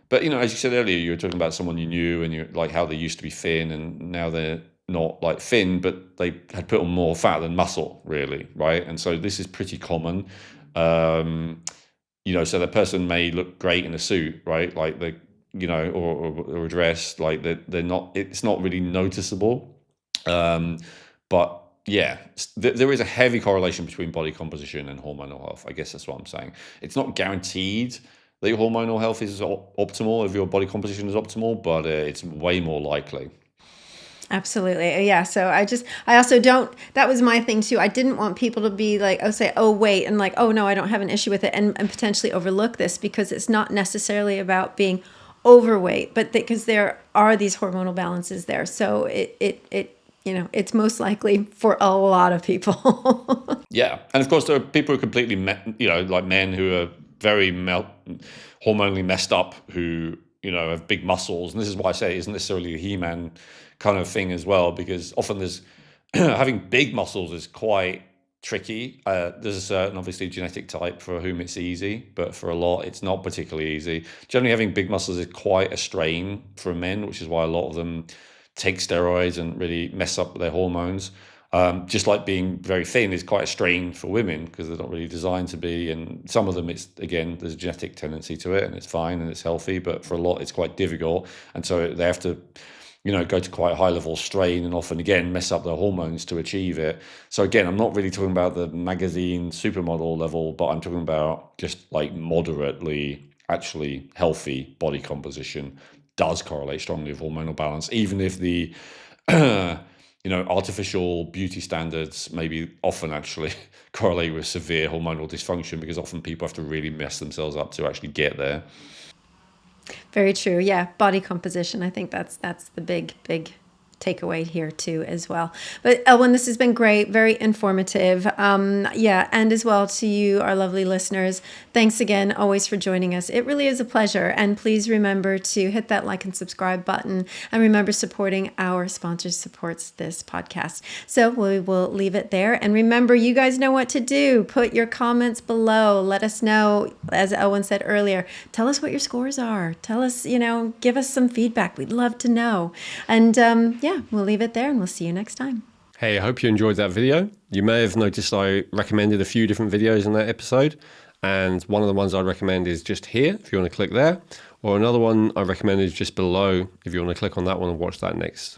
but as you said earlier, you were talking about someone you knew and you're like how they used to be thin and now they're not like thin, but they had put on more fat than muscle, really, right? And so this is pretty common. So the person may look great in a suit, right? Like they, or a dress, like they're not, it's not really noticeable. But yeah, there is a heavy correlation between body composition and hormonal health. I guess that's what I'm saying. It's not guaranteed that your hormonal health is optimal if your body composition is optimal, but it's way more likely. Absolutely. Yeah. So I also don't, that was my thing too. I didn't want people to be like, oh, wait, and like, oh no, I don't have an issue with it, and potentially overlook this, because it's not necessarily about being overweight, but because there are these hormonal balances there. So it's most likely for a lot of people. Yeah. And of course, there are people who are completely, like men who are very hormonally messed up, who, have big muscles. And this is why I say it isn't necessarily a He-Man kind of thing as well, because often there's having big muscles is quite tricky. There's a certain, obviously, genetic type for whom it's easy, but for a lot, it's not particularly easy. Generally, having big muscles is quite a strain for men, which is why a lot of them take steroids and really mess up their hormones. Just like being very thin is quite a strain for women because they're not really designed to be. And some of them, it's, again, there's a genetic tendency to it and it's fine and it's healthy, but for a lot, it's quite difficult. And so they have to, go to quite a high level strain and often, again, mess up their hormones to achieve it. So again, I'm not really talking about the magazine supermodel level, but I'm talking about just like moderately actually healthy body composition does correlate strongly with hormonal balance, even if the artificial beauty standards maybe often actually correlate with severe hormonal dysfunction, because often people have to really mess themselves up to actually get there. Very true. Yeah. Body composition. I think that's the big takeaway here too as well. But Elwyn, this has been great, very informative. And as well to you, our lovely listeners, thanks again always for joining us. It really is a pleasure. And please remember to hit that like and subscribe button, and remember, supporting our sponsors supports this podcast. So we will leave it there. And remember, you guys know what to do. Put your comments below. Let us know, as Elwyn said earlier, tell us what your scores are. Tell us, give us some feedback. We'd love to know. And we'll leave it there, and we'll see you next time. Hey, I hope you enjoyed that video. You may have noticed I recommended a few different videos in that episode, and one of the ones I recommend is just here, if you want to click there, or another one I recommend is just below, if you want to click on that one and watch that next.